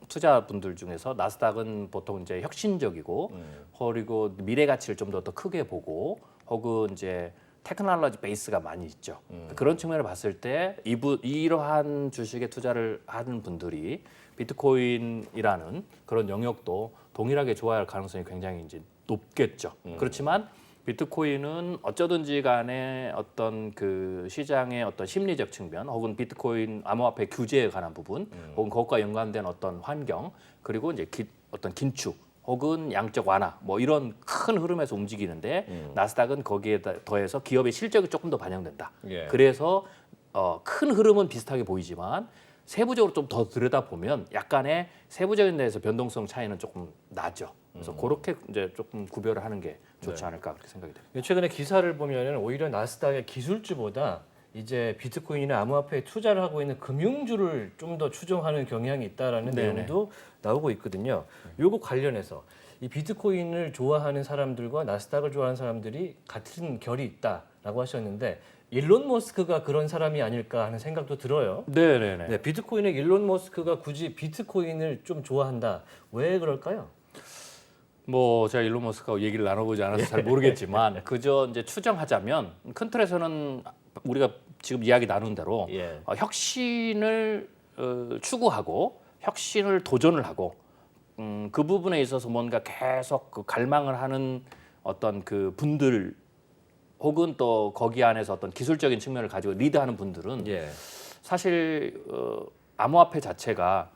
S3: 투자분들 중에서 나스닥은 보통 이제 혁신적이고 그리고 미래 가치를 좀 더 크게 보고 혹은 이제 테크놀로지 베이스가 많이 있죠. 그런 측면을 봤을 때 이러한 주식에 투자를 하는 분들이 비트코인이라는 그런 영역도 동일하게 좋아할 가능성이 굉장히 이제 높겠죠. 그렇지만 비트코인은 어쩌든지 간에 어떤 그 시장의 어떤 심리적 측면 혹은 비트코인 암호화폐 규제에 관한 부분 혹은 그것과 연관된 어떤 환경 그리고 이제 어떤 긴축 혹은 양적 완화 뭐 이런 큰 흐름에서 움직이는데 나스닥은 거기에 더해서 기업의 실적이 조금 더 반영된다.
S1: 예.
S3: 그래서 큰 흐름은 비슷하게 보이지만 세부적으로 좀 더 들여다보면 약간의 세부적인 데에서 변동성 차이는 조금 나죠. 그래서 그렇게 이제 조금 구별을 하는 게 좋지 않을까 그렇게 생각이 됩니다.
S1: 최근에 기사를 보면은 오히려 나스닥의 기술주보다 이제 비트코인이나 암호화폐에 투자를 하고 있는 금융주를 좀 더 추종하는 경향이 있다라는
S3: 네네.
S1: 내용도 나오고 있거든요. 요거 관련해서 이 비트코인을 좋아하는 사람들과 나스닥을 좋아하는 사람들이 같은 결이 있다라고 하셨는데 일론 머스크가 그런 사람이 아닐까 하는 생각도 들어요.
S3: 네네네.
S1: 네, 비트코인의 일론 머스크가 굳이 비트코인을 좀 좋아한다. 왜 그럴까요?
S3: 뭐 제가 일론 머스크하고 얘기를 나눠보지 않아서 잘 모르겠지만 그저 이제 추정하자면 큰 틀에서는 우리가 지금 이야기 나눈 대로
S1: 예.
S3: 혁신을 추구하고 혁신을 도전을 하고 그 부분에 있어서 뭔가 계속 그 갈망을 하는 어떤 그 분들 혹은 또 거기 안에서 어떤 기술적인 측면을 가지고 리드하는 분들은
S1: 예.
S3: 사실 암호화폐 자체가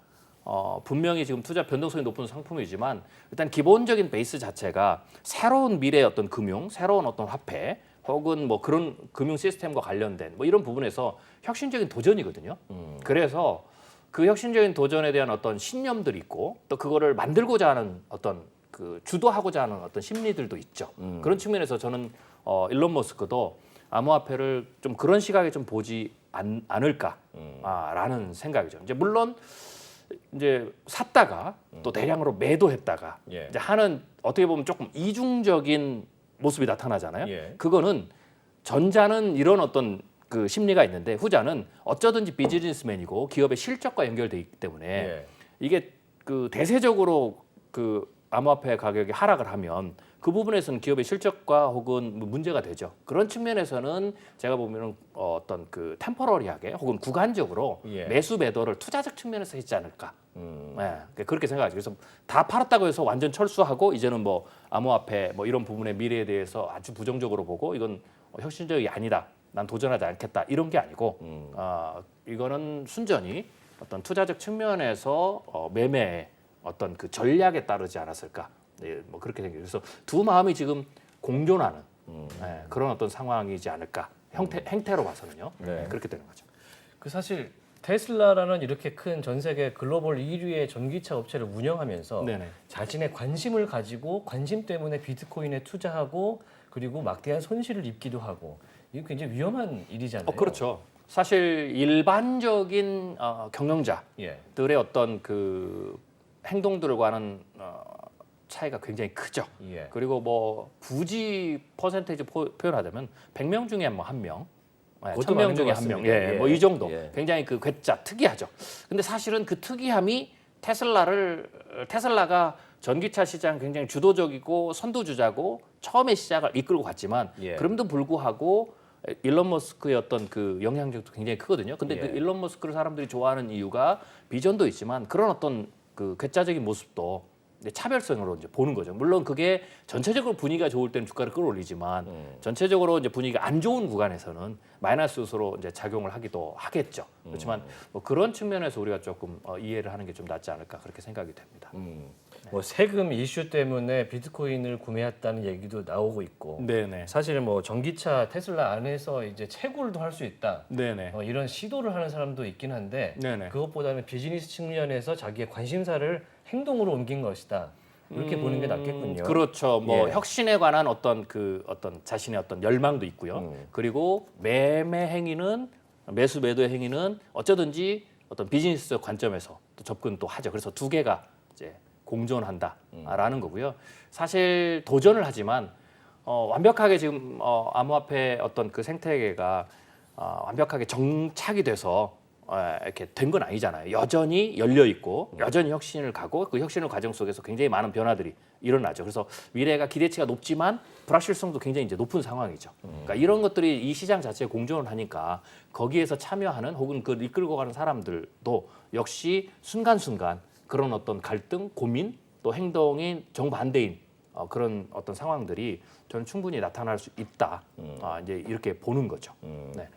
S3: 분명히 지금 투자 변동성이 높은 상품이지만 일단 기본적인 베이스 자체가 새로운 미래의 어떤 금융, 새로운 어떤 화폐 혹은 뭐 그런 금융 시스템과 관련된 뭐 이런 부분에서 혁신적인 도전이거든요. 그래서 그 혁신적인 도전에 대한 어떤 신념들이 있고 또 그거를 만들고자 하는 어떤 그 주도하고자 하는 어떤 심리들도 있죠. 그런 측면에서 저는 일론 머스크도 암호화폐를 좀 그런 시각에 좀 보지 않을까라는 생각이죠. 이제 물론 이제 샀다가 또 대량으로 매도했다가
S1: 예.
S3: 이제 하는 어떻게 보면 조금 이중적인 모습이 나타나잖아요.
S1: 예.
S3: 그거는 전자는 이런 어떤 그 심리가 있는데 후자는 어쩌든지 비즈니스맨이고 기업의 실적과 연결돼 있기 때문에
S1: 예.
S3: 이게 그 대세적으로 그 암호화폐 가격이 하락을 하면 그 부분에서는 기업의 실적과 혹은 뭐 문제가 되죠. 그런 측면에서는 제가 보면은 어떤 그 템포러리하게 혹은 구간적으로
S1: 예.
S3: 매수 매도를 투자적 측면에서 했지 않을까. 네, 그렇게 생각하죠. 그래서 다 팔았다고 해서 완전 철수하고 이제는 뭐 암호화폐 뭐 이런 부분의 미래에 대해서 아주 부정적으로 보고 이건 혁신적이 아니다. 난 도전하지 않겠다. 이런 게 아니고 이거는 순전히 어떤 투자적 측면에서 매매의 어떤 그 전략에 따르지 않았을까. 네, 뭐 그렇게 생겨요. 그래서 두 마음이 지금 공존하는 네, 그런 어떤 상황이지 않을까. 행태로 봐서는요.
S1: 네.
S3: 그렇게 되는 거죠.
S1: 그 사실 테슬라라는 이렇게 큰 전 세계 글로벌 1위의 전기차 업체를 운영하면서
S3: 네네.
S1: 자신의 관심을 가지고 관심 때문에 비트코인에 투자하고 그리고 막대한 손실을 입기도 하고 이게 굉장히 위험한 일이잖아요.
S3: 그렇죠. 사실 일반적인 경영자들의
S1: 예.
S3: 어떤 그 행동들과는 차이가 굉장히 크죠.
S1: 예.
S3: 그리고 뭐 굳이 퍼센테이지 표현하자면 100명 중에 뭐 한 명,
S1: 그것도
S3: 1000명
S1: 많은
S3: 중에
S1: 것
S3: 한 명,
S1: 같습니다. 예.
S3: 뭐 이 정도.
S1: 예.
S3: 굉장히 그 괴짜 특이하죠. 근데 사실은 그 특이함이 테슬라가 전기차 시장 굉장히 주도적이고 선두주자고 처음에 시작을 이끌고 갔지만
S1: 예.
S3: 그럼에도 불구하고 일론 머스크의 어떤 그 영향력도 굉장히 크거든요. 근데 그
S1: 예.
S3: 일론 머스크를 사람들이 좋아하는 이유가 비전도 있지만 그런 어떤 그 괴짜적인 모습도 이제 차별성으로 이제 보는 거죠. 물론 그게 전체적으로 분위기가 좋을 때는 주가를 끌어올리지만 전체적으로 이제 분위기가 안 좋은 구간에서는 마이너스 요소로 이제 작용을 하기도 하겠죠. 그렇지만 뭐 그런 측면에서 우리가 조금 이해를 하는 게 좀 낫지 않을까 그렇게 생각이 됩니다.
S1: 뭐 세금 이슈 때문에 비트코인을 구매했다는 얘기도 나오고 있고
S3: 네네.
S1: 사실 뭐 전기차 테슬라 안에서 이제 채굴도 할 수 있다.
S3: 네네.
S1: 이런 시도를 하는 사람도 있긴 한데
S3: 네네.
S1: 그것보다는 비즈니스 측면에서 자기의 관심사를 행동으로 옮긴 것이다. 이렇게 보는 게 낫겠군요.
S3: 그렇죠. 뭐
S1: 예.
S3: 혁신에 관한 어떤 자신의 어떤 열망도 있고요. 그리고 매매 행위는 매수 매도 행위는 어쩌든지 어떤 비즈니스적 관점에서 또 접근 또 하죠. 그래서 두 개가 이제 공존한다라는 거고요. 사실 도전을 하지만 완벽하게 지금 암호화폐 어떤 그 생태계가 완벽하게 정착이 돼서 이렇게 된 건 아니잖아요. 여전히 열려 있고 여전히 혁신을 가고 그 혁신의 과정 속에서 굉장히 많은 변화들이 일어나죠. 그래서 미래가 기대치가 높지만 불확실성도 굉장히 이제 높은 상황이죠. 그러니까 이런 것들이 이 시장 자체에 공존을 하니까 거기에서 참여하는 혹은 그걸 이끌고 가는 사람들도 역시 순간순간 그런 어떤 갈등, 고민 또 행동이 정반대인 그런 어떤 상황들이 저는 충분히 나타날 수 있다. 이제 이렇게 보는 거죠. 네.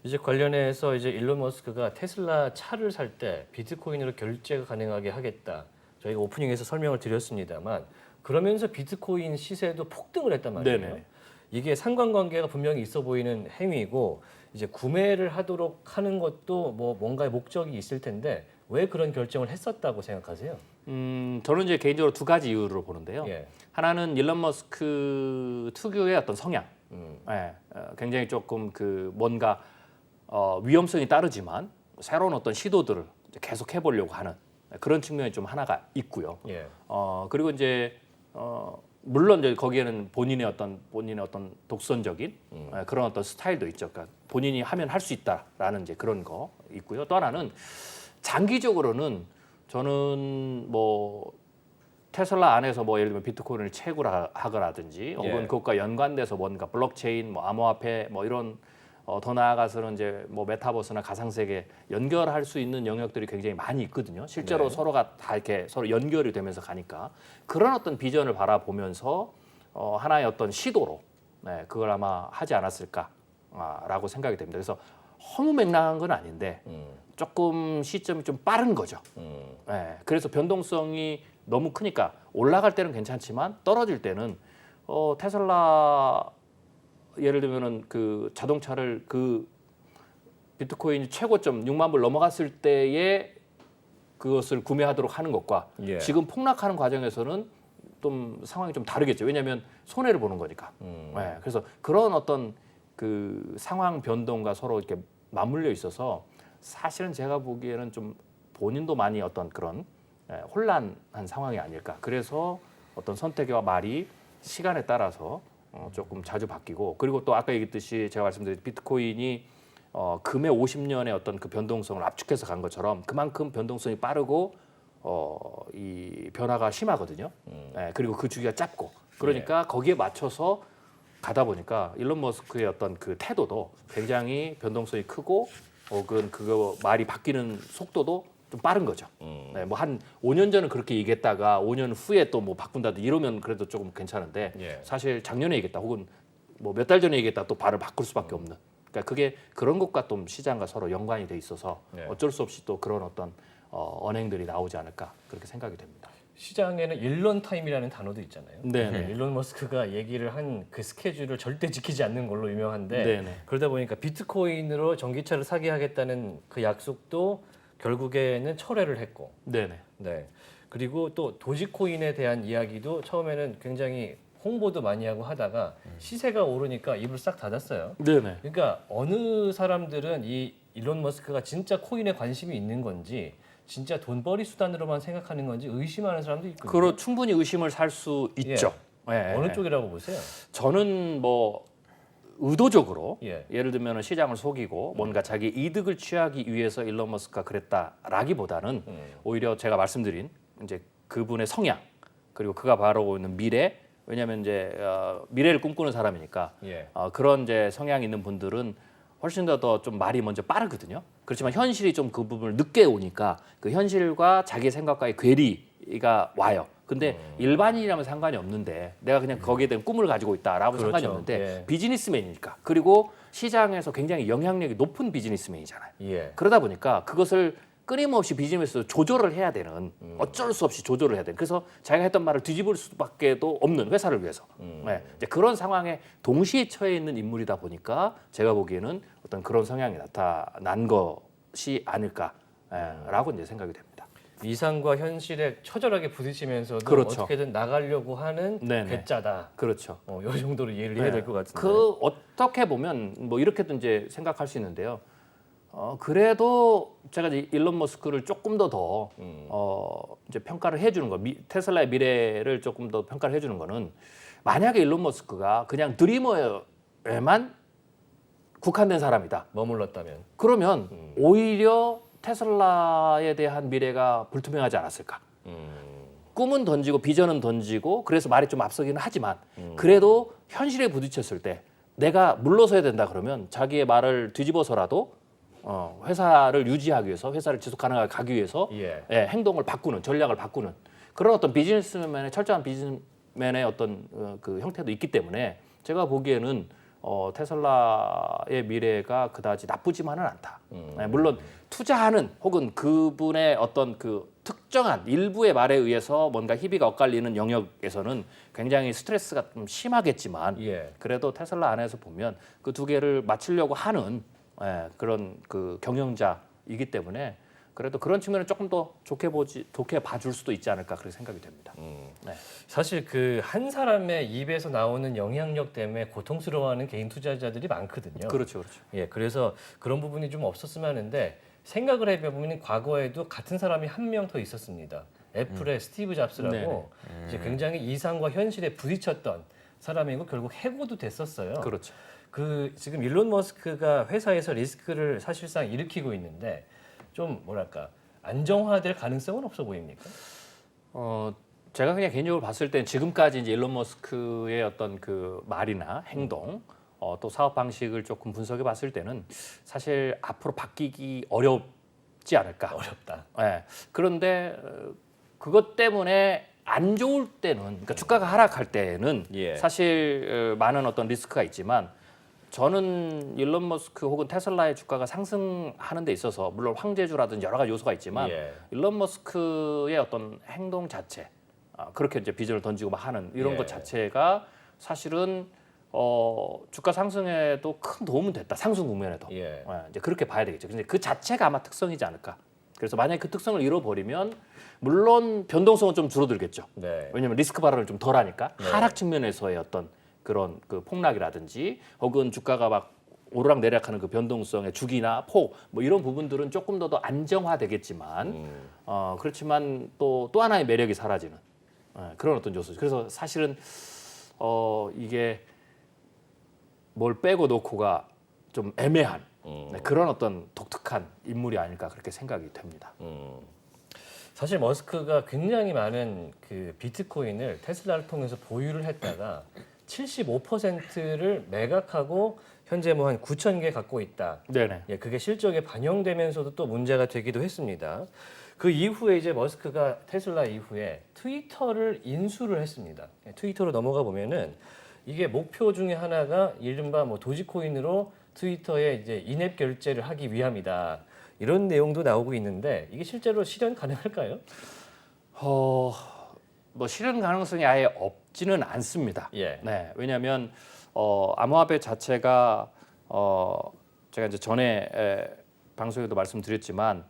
S1: 이제 관련해서 이제 일론 머스크가 테슬라 차를 살 때 비트코인으로 결제가 가능하게 하겠다. 저희가 오프닝에서 설명을 드렸습니다만 그러면서 비트코인 시세도 폭등을 했단 말이에요.
S3: 네네.
S1: 이게 상관관계가 분명히 있어 보이는 행위고 이제 구매를 하도록 하는 것도 뭐 뭔가의 목적이 있을 텐데 왜 그런 결정을 했었다고 생각하세요?
S3: 저는 이제 개인적으로 두 가지 이유로 보는데요.
S1: 예.
S3: 하나는 일론 머스크 특유의 어떤 성향, 굉장히 조금 그 뭔가 위험성이 따르지만 새로운 어떤 시도들을 이제 계속 해보려고 하는 그런 측면이 좀 하나가 있고요.
S1: 예.
S3: 그리고 이제 물론 이제 거기에는 본인의 어떤 독선적인 그런 어떤 스타일도 있죠. 그러니까 본인이 하면 할 수 있다라는 이제 그런 거 있고요. 또 하나는 장기적으로는 저는 뭐 테슬라 안에서 뭐 예를 들면 비트코인을 채굴하거라든지 혹은
S1: 예.
S3: 그것과 연관돼서 뭔가 블록체인, 뭐 암호화폐, 뭐 이런 더 나아가서는 이제 뭐 메타버스나 가상세계 연결할 수 있는 영역들이 굉장히 많이 있거든요. 실제로
S1: 네.
S3: 서로가 다 이렇게 서로 연결이 되면서 가니까 그런 어떤 비전을 바라보면서 하나의 어떤 시도로 그걸 아마 하지 않았을까라고 생각이 됩니다. 그래서 허무맹랑한 건 아닌데 조금 시점이 좀 빠른 거죠. 그래서 변동성이 너무 크니까 올라갈 때는 괜찮지만 떨어질 때는 테슬라 예를 들면은 그 자동차를 그 비트코인 최고점 6만 불 넘어갔을 때에 그것을 구매하도록 하는 것과
S1: 예.
S3: 지금 폭락하는 과정에서는 좀 상황이 좀 다르겠죠. 왜냐하면 손해를 보는 거니까. 그래서 그런 어떤 그 상황 변동과 서로 이렇게 맞물려 있어서 사실은 제가 보기에는 좀 본인도 많이 어떤 그런 혼란한 상황이 아닐까. 그래서 어떤 선택과 말이 시간에 따라서 조금 자주 바뀌고 그리고 또 아까 얘기했듯이 제가 말씀드린 비트코인이 금의 50년의 어떤 그 변동성을 압축해서 간 것처럼 그만큼 변동성이 빠르고 이 변화가 심하거든요. 그리고 그 주기가 짧고 그러니까 거기에 맞춰서 가다 보니까 일론 머스크의 어떤 그 태도도 굉장히 변동성이 크고 혹은 그거 말이 바뀌는 속도도 좀 빠른 거죠. 뭐 한 5년 전은 그렇게 얘기했다가 5년 후에 또 뭐 바꾼다든지 이러면 그래도 조금 괜찮은데
S1: 예.
S3: 사실 작년에 얘기했다 혹은 뭐 몇 달 전에 얘기했다 또 발을 바꿀 수밖에 없는. 그러니까 그게 그런 것과 좀 시장과 서로 연관이 돼 있어서
S1: 네.
S3: 어쩔 수 없이 또 그런 어떤 언행들이 나오지 않을까 그렇게 생각이 됩니다.
S1: 시장에는 일론 타임이라는 단어도 있잖아요.
S3: 네네.
S1: 일론 머스크가 얘기를 한 그 스케줄을 절대 지키지 않는 걸로 유명한데
S3: 네네.
S1: 그러다 보니까 비트코인으로 전기차를 사게 하겠다는 그 약속도 결국에는 철회를 했고,
S3: 네네.
S1: 네. 그리고 또 도지코인에 대한 이야기도 처음에는 굉장히 홍보도 많이 하고 하다가 시세가 오르니까 입을 싹 닫았어요.
S3: 네네.
S1: 그러니까 어느 사람들은 이 일론 머스크가 진짜 코인에 관심이 있는 건지 진짜 돈벌이 수단으로만 생각하는 건지 의심하는 사람도 있거든요.
S3: 그로 충분히 의심을 살 수 있죠.
S1: 어느 쪽이라고 보세요?
S3: 저는 뭐 의도적으로
S1: 예.
S3: 예를 들면 시장을 속이고 뭔가 자기 이득을 취하기 위해서 일론 머스크가 그랬다라기보다는 오히려 제가 말씀드린 이제 그분의 성향 그리고 그가 바라보고 있는 미래, 왜냐하면 이제 미래를 꿈꾸는 사람이니까
S1: 예.
S3: 그런 이제 성향이 있는 분들은 훨씬 더 좀 말이 먼저 빠르거든요. 그렇지만 현실이 좀 그 부분을 늦게 오니까 그 현실과 자기 생각과의 괴리가 와요. 근데 일반인이라면 상관이 없는데 내가 그냥 거기에 대한 꿈을 가지고 있다라고
S1: 그렇죠.
S3: 상관이 없는데
S1: 예.
S3: 비즈니스맨이니까 그리고 시장에서 굉장히 영향력이 높은 비즈니스맨이잖아요.
S1: 예.
S3: 그러다 보니까 그것을 끊임없이 비즈니스에서 조절을 해야 되는 어쩔 수 없이 조절을 해야 되는 그래서 자기가 했던 말을 뒤집을 수밖에도 없는 회사를 위해서 네, 이제 그런 상황에 동시에 처해 있는 인물이다 보니까 제가 보기에는 어떤 그런 성향이 나타난 것이 아닐까라고 이제 생각이 됩니다.
S1: 이상과 현실에 처절하게 부딪히면서도
S3: 그렇죠.
S1: 어떻게든 나가려고 하는
S3: 네네.
S1: 괴짜다.
S3: 그렇죠.
S1: 이 정도로 이해를 해야 될 것 같은데.
S3: 그 어떻게 보면 뭐 이렇게도 이제 생각할 수 있는데요. 그래도 제가 이제 일론 머스크를 조금 더 이제 평가를 해주는 거, 테슬라의 미래를 조금 더 평가를 해주는 거는 만약에 일론 머스크가 그냥 드리머에만 국한된 사람이다.
S1: 머물렀다면.
S3: 그러면 오히려 테슬라에 대한 미래가 불투명하지 않았을까? 꿈은 던지고 비전은 던지고 그래서 말이 좀 앞서기는 하지만 그래도 현실에 부딪혔을 때 내가 물러서야 된다 그러면 자기의 말을 뒤집어서라도 회사를 유지하기 위해서 회사를 지속 가능하게 가기 위해서
S1: 예.
S3: 행동을 바꾸는 전략을 바꾸는 그런 어떤 비즈니스맨의 철저한 비즈니스맨의 어떤 그 형태도 있기 때문에 제가 보기에는 테슬라의 미래가 그다지 나쁘지만은 않다. 물론 투자하는 혹은 그분의 어떤 그 특정한 일부의 말에 의해서 뭔가 희비가 엇갈리는 영역에서는 굉장히 스트레스가 좀 심하겠지만
S1: 예.
S3: 그래도 테슬라 안에서 보면 그 두 개를 맞추려고 하는 그런 그 경영자이기 때문에 그래도 그런 측면을 조금 더 좋게 봐줄 수도 있지 않을까 그렇게 생각이 됩니다. 네.
S1: 사실 그 한 사람의 입에서 나오는 영향력 때문에 고통스러워하는 개인 투자자들이 많거든요.
S3: 그렇죠, 그렇죠.
S1: 예, 그래서 그런 부분이 좀 없었으면 하는데 생각을 해보면 과거에도 같은 사람이 한 명 더 있었습니다. 애플의 스티브 잡스라고
S3: 네네.
S1: 이제 굉장히 이상과 현실에 부딪혔던 사람이고 결국 해고도 됐었어요.
S3: 그렇죠.
S1: 그 지금 일론 머스크가 회사에서 리스크를 사실상 일으키고 있는데 좀 뭐랄까 안정화될 가능성은 없어 보입니까?
S3: 제가 그냥 개인적으로 봤을 때 지금까지 이제 일론 머스크의 어떤 그 말이나 행동, 또 사업 방식을 조금 분석해 봤을 때는 사실 앞으로 바뀌기 어렵지 않을까.
S1: 어렵다.
S3: 예. 그런데 그것 때문에 안 좋을 때는, 그러니까 주가가 하락할 때는
S1: 예.
S3: 사실 많은 어떤 리스크가 있지만 저는 일론 머스크 혹은 테슬라의 주가가 상승하는 데 있어서 물론 황제주라든지 여러 가지 요소가 있지만
S1: 예.
S3: 일론 머스크의 어떤 행동 자체 그렇게 이제 비전을 던지고 막 하는 이런
S1: 예.
S3: 것 자체가 사실은 주가 상승에도 큰 도움은 됐다. 상승 국면에도.
S1: 예.
S3: 이제 그렇게 봐야 되겠죠. 근데 그 자체가 아마 특성이지 않을까. 그래서 만약에 그 특성을 잃어버리면 물론 변동성은 좀 줄어들겠죠.
S1: 네.
S3: 왜냐하면 리스크 발언을 좀 덜하니까 하락 측면에서의 어떤 그런 그 폭락이라든지 혹은 주가가 막 오르락 내리락하는 그 변동성의 주기나 폭 뭐 이런 부분들은 조금 더 안정화되겠지만 그렇지만 또 하나의 매력이 사라지는 그런 어떤 요소죠. 그래서 사실은 이게 뭘 빼고 놓고가 좀 애매한 그런 어떤 독특한 인물이 아닐까 그렇게 생각이 됩니다.
S1: 사실 머스크가 굉장히 많은 그 비트코인을 테슬라를 통해서 보유를 했다가 75%를 매각하고 현재 뭐 한 9천 개 갖고 있다.
S3: 네네.
S1: 예, 그게 실적에 반영되면서도 또 문제가 되기도 했습니다. 그 이후에 이제 머스크가 테슬라 이후에 트위터를 인수를 했습니다. 예, 트위터로 넘어가 보면은 이게 목표 중에 하나가 이른바 뭐 도지코인으로 트위터에 이제 인앱 결제를 하기 위함이다. 이런 내용도 나오고 있는데 이게 실제로 실현 가능할까요?
S3: 뭐 실현 가능성이 아예 없지는 않습니다.
S1: 예.
S3: 네, 왜냐하면 암호화폐 자체가 제가 이제 전에 방송에도 말씀드렸지만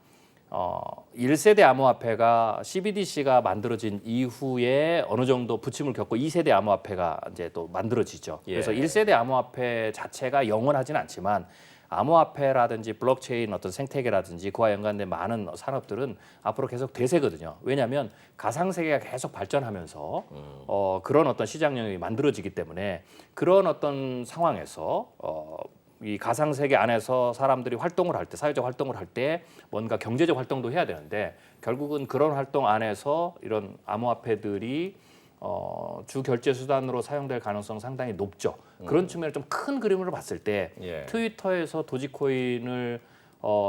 S3: 1세대 암호화폐가 CBDC가 만들어진 이후에 어느 정도 부침을 겪고 2세대 암호화폐가 이제 또 만들어지죠.
S1: 예.
S3: 그래서 1세대 암호화폐 자체가 영원하진 않지만 암호화폐라든지 블록체인 어떤 생태계라든지 그와 연관된 많은 산업들은 앞으로 계속 대세거든요. 왜냐하면 가상세계가 계속 발전하면서 그런 어떤 시장 영역이 만들어지기 때문에 그런 어떤 상황에서 이 가상세계 안에서 사람들이 활동을 할 때, 사회적 활동을 할 때 뭔가 경제적 활동도 해야 되는데 결국은 그런 활동 안에서 이런 암호화폐들이 주 결제 수단으로 사용될 가능성 상당히 높죠. 그런 측면을 좀 큰 그림으로 봤을 때
S1: 예.
S3: 트위터에서 도지코인을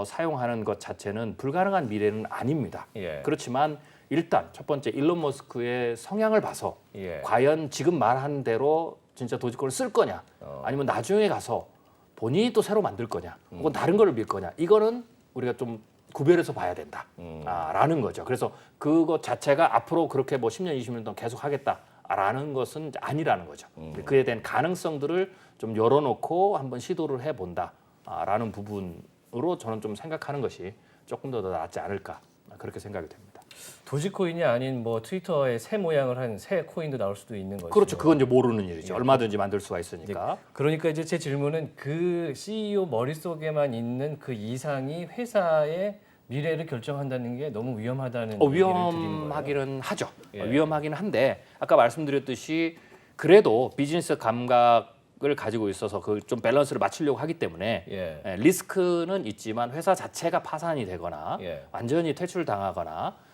S3: 사용하는 것 자체는 불가능한 미래는 아닙니다.
S1: 예.
S3: 그렇지만 일단 첫 번째 일론 머스크의 성향을 봐서
S1: 예.
S3: 과연 지금 말한 대로 진짜 도지코인을 쓸 거냐, 아니면 나중에 가서 본인이 또 새로 만들 거냐, 혹은 다른 걸 밀 거냐, 이거는 우리가 좀 구별해서 봐야 된다라는 거죠. 그래서 그것 자체가 앞으로 그렇게 뭐 10년, 20년 동안 계속 하겠다라는 것은 이제 아니라는 거죠. 그에 대한 가능성들을 좀 열어놓고 한번 시도를 해본다라는 부분으로 저는 좀 생각하는 것이 조금 더 낫지 않을까 그렇게 생각이 됩니다.
S1: 도지코인이 아닌 뭐 트위터의 새 모양을 한 새 코인도 나올 수도 있는 거죠.
S3: 그렇죠. 그건 이제 모르는 일이죠. 얼마든지 만들 수가 있으니까.
S1: 그러니까 이제 제 질문은 그 CEO 머릿속에만 있는 그 이상이 회사의 미래를 결정한다는 게 너무 위험하다는 얘기를 드리는 거예요.
S3: 위험하기는 하죠.
S1: 예.
S3: 위험하기는 한데 아까 말씀드렸듯이 그래도 비즈니스 감각을 가지고 있어서 그 좀 밸런스를 맞추려고 하기 때문에
S1: 예.
S3: 리스크는 있지만 회사 자체가 파산이 되거나
S1: 예.
S3: 완전히 퇴출당하거나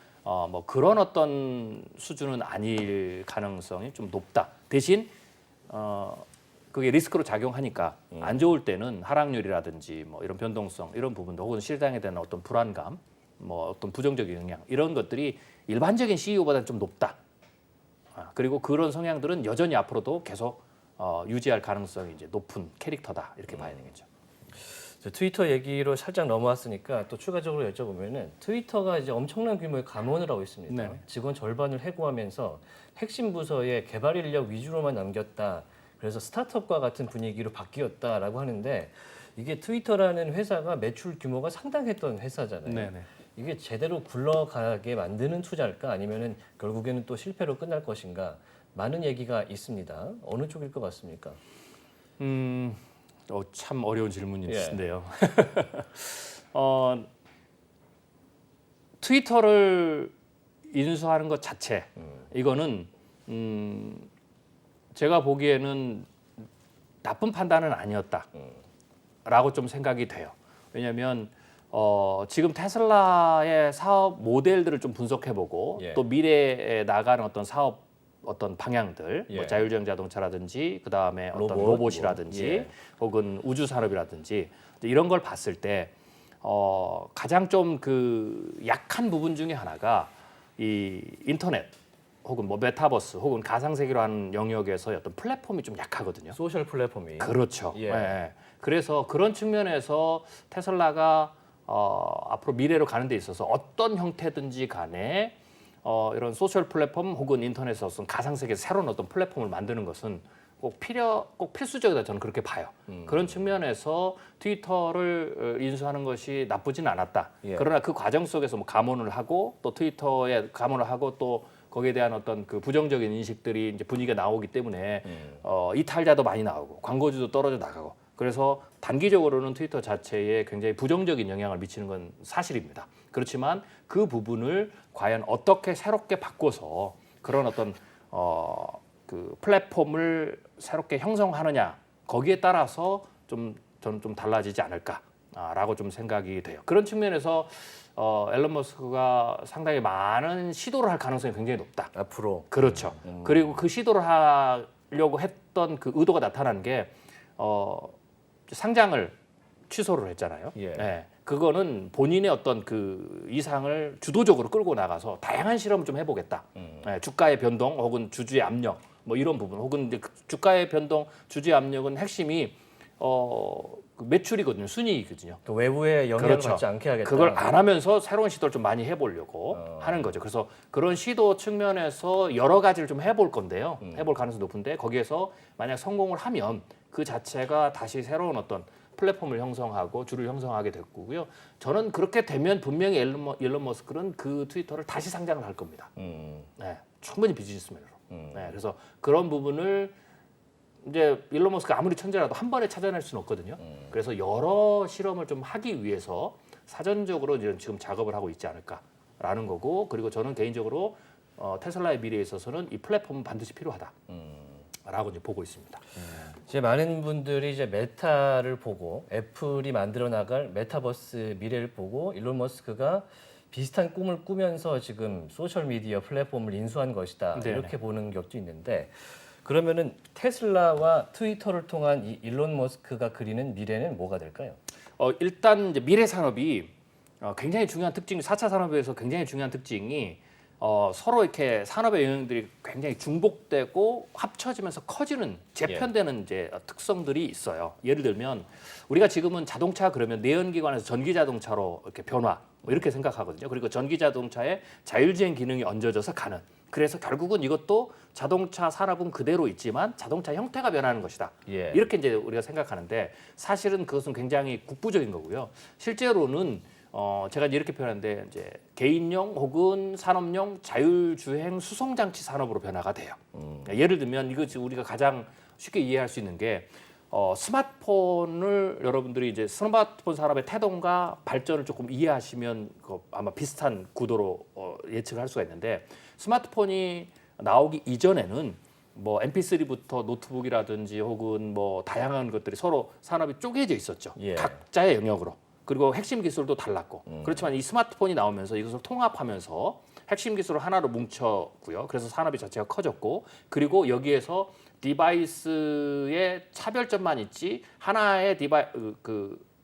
S3: 뭐 그런 어떤 수준은 아닐 가능성이 좀 높다. 대신 그게 리스크로 작용하니까 안 좋을 때는 하락률이라든지 뭐 이런 변동성 이런 부분도 혹은 시장에 대한 어떤 불안감, 뭐 어떤 부정적인 영향 이런 것들이 일반적인 CEO보다는 좀 높다. 그리고 그런 성향들은 여전히 앞으로도 계속 유지할 가능성이 이제 높은 캐릭터다 이렇게 봐야 되겠죠.
S1: 트위터 얘기로 살짝 넘어왔으니까 또 추가적으로 여쭤보면은 트위터가 이제 엄청난 규모의 감원을 하고 있습니다.
S3: 네.
S1: 직원 절반을 해고하면서 핵심 부서에 개발 인력 위주로만 남겼다. 그래서 스타트업과 같은 분위기로 바뀌었다라고 하는데 이게 트위터라는 회사가 매출 규모가 상당했던 회사잖아요.
S3: 네네.
S1: 이게 제대로 굴러가게 만드는 투자일까 아니면은 결국에는 또 실패로 끝날 것인가 많은 얘기가 있습니다. 어느 쪽일 것 같습니까?
S3: 참 어려운 질문이신데요. 트위터를 인수하는 것 자체 이거는 제가 보기에는 나쁜 판단은 아니었다라고 좀 생각이 돼요. 왜냐하면 지금 테슬라의 사업 모델들을 좀 분석해보고
S1: 예.
S3: 또 미래에 나가는 어떤 사업 어떤 방향들,
S1: 예.
S3: 뭐 자율주행 자동차라든지 그 다음에 어떤
S1: 로봇,
S3: 로봇이라든지
S1: 뭐, 예.
S3: 혹은 우주 산업이라든지 이런 걸 봤을 때 가장 좀 그 약한 부분 중에 하나가 이 인터넷 혹은 뭐 메타버스 혹은 가상세계로 하는 영역에서의 어떤 플랫폼이 좀 약하거든요.
S1: 소셜 플랫폼이.
S3: 그렇죠.
S1: 예.
S3: 예. 그래서 그런 측면에서 테슬라가 앞으로 미래로 가는 데 있어서 어떤 형태든지 간에 이런 소셜 플랫폼 혹은 인터넷에서 어떤 가상세계 새로운 어떤 플랫폼을 만드는 것은 꼭 필수적이다 저는 그렇게 봐요. 그런 측면에서 트위터를 인수하는 것이 나쁘진 않았다.
S1: 예.
S3: 그러나 그 과정 속에서 뭐 감원을 하고 또 트위터에 감원을 하고 또 거기에 대한 어떤 그 부정적인 인식들이 이제 분위기가 나오기 때문에 이탈자도 많이 나오고 광고주도 떨어져 나가고 그래서 단기적으로는 트위터 자체에 굉장히 부정적인 영향을 미치는 건 사실입니다. 그렇지만 그 부분을 과연 어떻게 새롭게 바꿔서 그런 어떤 그 플랫폼을 새롭게 형성하느냐 거기에 따라서 좀 저는 좀 달라지지 않을까라고 좀 생각이 돼요. 그런 측면에서 앨런 머스크가 상당히 많은 시도를 할 가능성이 굉장히 높다.
S1: 앞으로.
S3: 그렇죠. 그리고 그 시도를 하려고 했던 그 의도가 나타난 게 상장을 취소를 했잖아요.
S1: 예.
S3: 네. 그거는 본인의 어떤 그 이상을 주도적으로 끌고 나가서 다양한 실험을 좀 해보겠다. 네, 주가의 변동 혹은 주주의 압력 뭐 이런 부분 혹은 이제 주가의 변동, 주주의 압력은 핵심이 그 매출이거든요, 순이익이거든요.
S1: 그 외부의 영향을
S3: 그렇죠.
S1: 받지 않게 하겠다.
S3: 그걸 안 하면서 새로운 시도를 좀 많이 해보려고 하는 거죠. 그래서 그런 시도 측면에서 여러 가지를 좀 해볼 건데요. 해볼 가능성이 높은데 거기에서 만약 성공을 하면 그 자체가 다시 새로운 어떤 플랫폼을 형성하고 주를 형성하게 됐고요. 저는 그렇게 되면 분명히 일론 머스크는 그 트위터를 다시 상장을 할 겁니다. 네, 충분히 비즈니스맨으로. 네, 그래서 그런 부분을 이제 일론 머스크가 아무리 천재라도 한 번에 찾아낼 수는 없거든요. 그래서 여러 실험을 좀 하기 위해서 사전적으로 이제 지금 작업을 하고 있지 않을까라는 거고 그리고 저는 개인적으로 테슬라의 미래에 있어서는 이 플랫폼은 반드시 필요하다라고 이제 보고 있습니다.
S1: 이제 많은 분들이 이제 메타를 보고 애플이 만들어 나갈 메타버스 미래를 보고 일론 머스크가 비슷한 꿈을 꾸면서 지금 소셜 미디어 플랫폼을 인수한 것이다.
S3: 네네.
S1: 이렇게 보는 격도 있는데 그러면은 테슬라와 트위터를 통한 이 일론 머스크가 그리는 미래는 뭐가 될까요?
S3: 일단 이제 미래 산업이 굉장히 중요한 특징이 4차 산업에서 굉장히 중요한 특징이 서로 이렇게 산업의 영역들이 굉장히 중복되고 합쳐지면서 커지는 재편되는 이제 특성들이 있어요. 예를 들면 우리가 지금은 자동차 그러면 내연기관에서 전기 자동차로 이렇게 변화 뭐 이렇게 생각하거든요. 그리고 전기 자동차에 자율주행 기능이 얹어져서 가는. 그래서 결국은 이것도 자동차 산업은 그대로 있지만 자동차 형태가 변하는 것이다.
S1: 예.
S3: 이렇게 이제 우리가 생각하는데 사실은 그것은 굉장히 국부적인 거고요. 실제로는 제가 이제 이렇게 표현하는데 이제 개인용 혹은 산업용 자율주행 수송장치 산업으로 변화가 돼요. 예를 들면 이거 지금 우리가 가장 쉽게 이해할 수 있는 게 스마트폰을 여러분들이 이제 스마트폰 산업의 태동과 발전을 조금 이해하시면 아마 비슷한 구도로 예측을 할 수가 있는데 스마트폰이 나오기 이전에는 뭐 MP3부터 노트북이라든지 혹은 뭐 다양한 것들이 서로 산업이 쪼개져 있었죠.
S1: 예.
S3: 각자의 영역으로. 그리고 핵심 기술도 달랐고. 그렇지만 이 스마트폰이 나오면서 이것을 통합하면서 핵심 기술을 하나로 뭉쳤고요. 그래서 산업이 자체가 커졌고 그리고 여기에서 디바이스의 차별점만 있지 하나의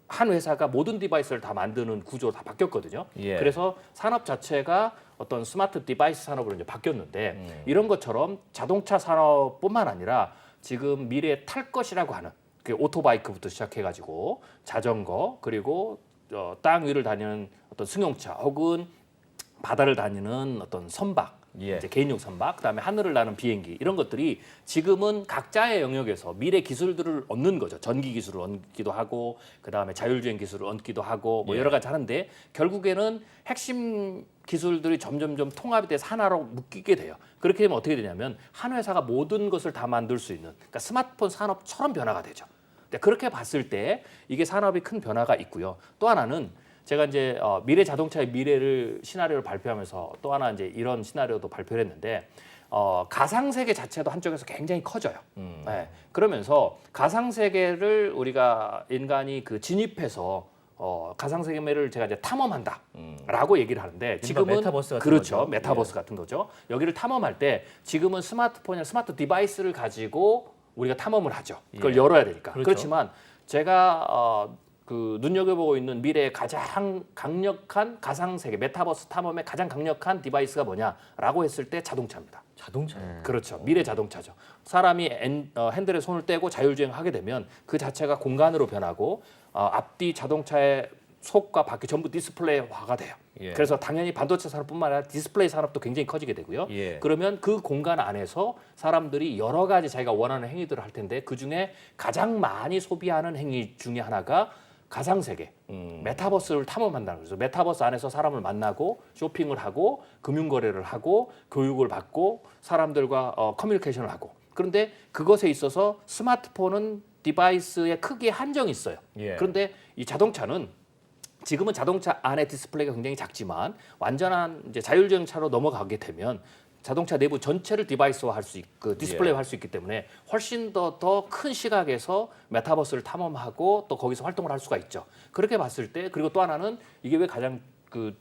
S3: 한 회사가 모든 디바이스를 다 만드는 구조로 다 바뀌었거든요.
S1: 예.
S3: 그래서 산업 자체가 어떤 스마트 디바이스 산업으로 이제 바뀌었는데 이런 것처럼 자동차 산업뿐만 아니라 지금 미래에 탈 것이라고 하는 그 오토바이크부터 시작해가지고 자전거 그리고 땅 위를 다니는 어떤 승용차 혹은 바다를 다니는 어떤 선박
S1: 예.
S3: 이제 개인용 선박, 그다음에 하늘을 나는 비행기 이런 것들이 지금은 각자의 영역에서 미래 기술들을 얻는 거죠. 전기 기술을 얻기도 하고, 그다음에 자율주행 기술을 얻기도 하고, 뭐
S1: 예.
S3: 여러 가지 하는데 결국에는 핵심 기술들이 점점점 통합이 돼서 하나로 묶이게 돼요. 그렇게 되면 어떻게 되냐면 한 회사가 모든 것을 다 만들 수 있는, 그러니까 스마트폰 산업처럼 변화가 되죠. 근데 그렇게 봤을 때 이게 산업이 큰 변화가 있고요. 또 하나는 제가 이제 미래 자동차의 미래를 시나리오를 발표하면서 또 하나 이제 이런 시나리오도 발표를 했는데 가상 세계 자체도 한쪽에서 굉장히 커져요. 네. 그러면서 가상 세계를 우리가 인간이 진입해서 가상 세계를 제가 이제 탐험한다라고 얘기를 하는데 지금은
S1: 메타버스 같은
S3: 그렇죠.
S1: 거죠.
S3: 메타버스
S1: 예.
S3: 같은 거죠. 여기를 탐험할 때 지금은 스마트폰이나 스마트 디바이스를 가지고 우리가 탐험을 하죠. 그걸
S1: 예.
S3: 열어야 되니까.
S1: 그렇죠.
S3: 그렇지만 제가 눈여겨보고 있는 미래의 가장 강력한 가상 세계 메타버스 탐험의 가장 강력한 디바이스가 뭐냐라고 했을 때 자동차입니다.
S1: 자동차요.
S3: 그렇죠. 미래 자동차죠. 사람이 핸들에 손을 떼고 자율주행하게 되면 그 자체가 공간으로 변하고 앞뒤 자동차의 속과 바퀴 전부 디스플레이화가 돼요.
S1: 예.
S3: 그래서 당연히 반도체 산업뿐만 아니라 디스플레이 산업도 굉장히 커지게 되고요.
S1: 예.
S3: 그러면 그 공간 안에서 사람들이 여러 가지 자기가 원하는 행위들을 할 텐데 그중에 가장 많이 소비하는 행위 중에 하나가 가상 세계, 메타버스를 탐험한다는 거죠. 메타버스 안에서 사람을 만나고 쇼핑을 하고 금융 거래를 하고 교육을 받고 사람들과 커뮤니케이션을 하고. 그런데 그것에 있어서 스마트폰은 디바이스의 크기에 한정이 있어요.
S1: 예.
S3: 그런데 이 자동차는 지금은 자동차 안에 디스플레이가 굉장히 작지만 완전한 이제 자율주행차로 넘어가게 되면 자동차 내부 전체를 디바이스화할 수 있고 디스플레이화할 수 있기 때문에 훨씬 더 큰 시각에서 메타버스를 탐험하고 또 거기서 활동을 할 수가 있죠. 그렇게 봤을 때 그리고 또 하나는 이게 왜 가장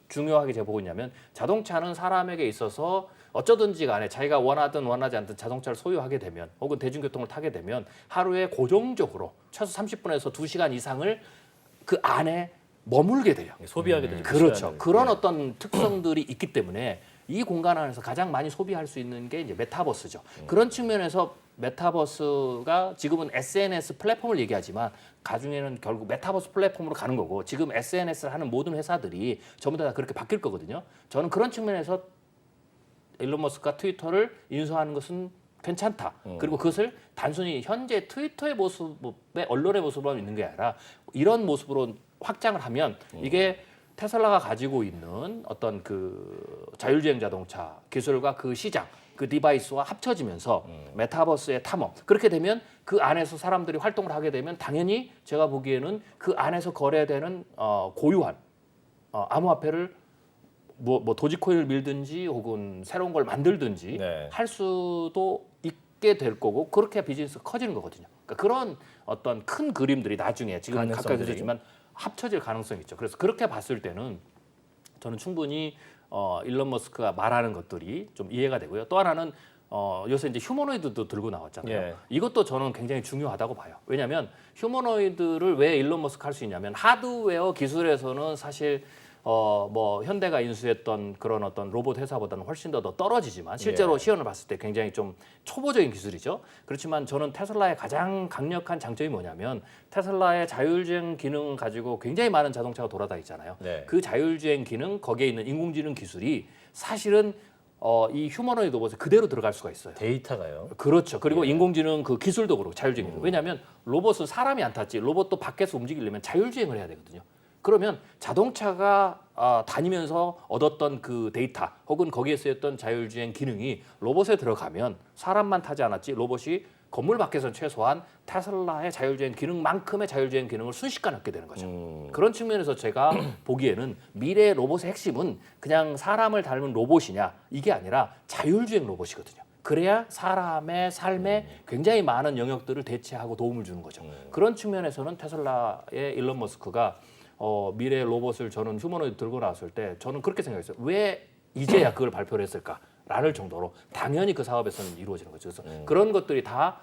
S3: 중요하게 제가 보고 있냐면 자동차는 사람에게 있어서 어쩌든지 간에 자기가 원하든 원하지 않든 자동차를 소유하게 되면 혹은 대중교통을 타게 되면 하루에 고정적으로 최소 30분에서 2시간 이상을 그 안에 머물게 돼요.
S1: 소비하게 되죠.
S3: 그렇죠.
S1: 시간을.
S3: 그런
S1: 예.
S3: 어떤 특성들이 있기 때문에 이 공간 안에서 가장 많이 소비할 수 있는 게 이제 메타버스죠. 그런 측면에서 메타버스가 지금은 SNS 플랫폼을 얘기하지만 가중에는 결국 메타버스 플랫폼으로 가는 거고 지금 SNS를 하는 모든 회사들이 전부 다 그렇게 바뀔 거거든요. 저는 그런 측면에서 일론 머스크가 트위터를 인수하는 것은 괜찮다. 그리고 그것을 단순히 현재 트위터의 모습의 언론의 모습으로 있는 게 아니라 이런 모습으로 확장을 하면 이게 테슬라가 가지고 있는 어떤 자율주행 자동차 기술과 그 시장, 그 디바이스와 합쳐지면서 메타버스의 탐험. 그렇게 되면 그 안에서 사람들이 활동을 하게 되면 당연히 제가 보기에는 그 안에서 거래되는 고유한 암호화폐를 뭐 도지코인을 밀든지 혹은 새로운 걸 만들든지
S1: 네.
S3: 할 수도 있게 될 거고 그렇게 비즈니스가 커지는 거거든요. 그러니까 그런 어떤 큰 그림들이 나중에 지금 가까이
S1: 가능성들이.
S3: 그렸지만 합쳐질 가능성이 있죠. 그래서 그렇게 봤을 때는 저는 충분히 일론 머스크가 말하는 것들이 좀 이해가 되고요. 또 하나는 요새 이제 휴머노이드도 들고 나왔잖아요.
S1: 예.
S3: 이것도 저는 굉장히 중요하다고 봐요. 왜냐하면 휴머노이드를 왜 일론 머스크 할 수 있냐면 하드웨어 기술에서는 사실 뭐 현대가 인수했던 그런 어떤 로봇 회사보다는 훨씬 더 떨어지지만 실제로
S1: 예.
S3: 시연을 봤을 때 굉장히 좀 초보적인 기술이죠. 그렇지만 저는 테슬라의 가장 강력한 장점이 뭐냐면 테슬라의 자율주행 기능 가지고 굉장히 많은 자동차가 돌아다니잖아요.
S1: 네.
S3: 그 자율주행 기능 거기에 있는 인공지능 기술이 사실은 이 휴머노이드 로봇에 그대로 들어갈 수가 있어요.
S1: 데이터가요.
S3: 그렇죠. 그리고 인공지능 그 기술도 그렇고 자율주행 기능. 왜냐하면 로봇은 사람이 안 탔지 로봇도 밖에서 움직이려면 자율주행을 해야 되거든요. 그러면 자동차가 다니면서 얻었던 그 데이터 혹은 거기에 쓰였던 자율주행 기능이 로봇에 들어가면 사람만 타지 않았지 로봇이 건물 밖에서는 최소한 테슬라의 자율주행 기능만큼의 자율주행 기능을 순식간에 얻게 되는 거죠. 그런 측면에서 제가 보기에는 미래 로봇의 핵심은 그냥 사람을 닮은 로봇이냐 이게 아니라 자율주행 로봇이거든요. 그래야 사람의 삶에 굉장히 많은 영역들을 대체하고 도움을 주는 거죠. 그런 측면에서는 테슬라의 일론 머스크가 미래 로봇을 저는 휴머노이드 들고 나왔을 때 저는 그렇게 생각했어요. 왜 이제야 그걸 발표를 했을까라는 정도로 당연히 그 사업에서는 이루어지는 거죠. 그래서 그런 것들이 다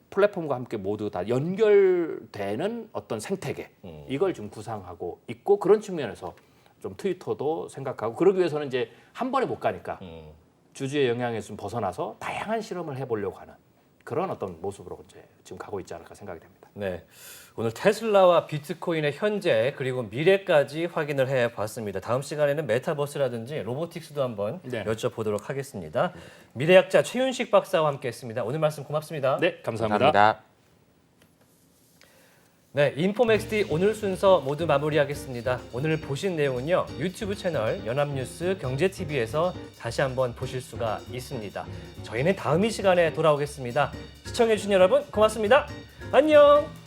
S3: 플랫폼과 함께 모두 다 연결되는 어떤 생태계 이걸 좀 구상하고 있고 그런 측면에서 좀 트위터도 생각하고 그러기 위해서는 이제 한 번에 못 가니까 주주의 영향에서 좀 벗어나서 다양한 실험을 해보려고 하는 그런 어떤 모습으로 이제 지금 가고 있지 않을까 생각이 됩니다.
S1: 네. 오늘 테슬라와 비트코인의 현재 그리고 미래까지 확인을 해봤습니다. 다음 시간에는 메타버스라든지 로보틱스도 한번
S3: 네.
S1: 여쭤보도록 하겠습니다. 미래학자 최윤식 박사와 함께했습니다. 오늘 말씀 고맙습니다.
S3: 네, 감사합니다.
S2: 감사합니다.
S1: 네, 인포맥스디 오늘 순서 모두 마무리하겠습니다. 오늘 보신 내용은요 유튜브 채널 연합뉴스 경제TV에서 다시 한번 보실 수가 있습니다. 저희는 다음 이 시간에 돌아오겠습니다. 시청해주신 여러분 고맙습니다. 안녕.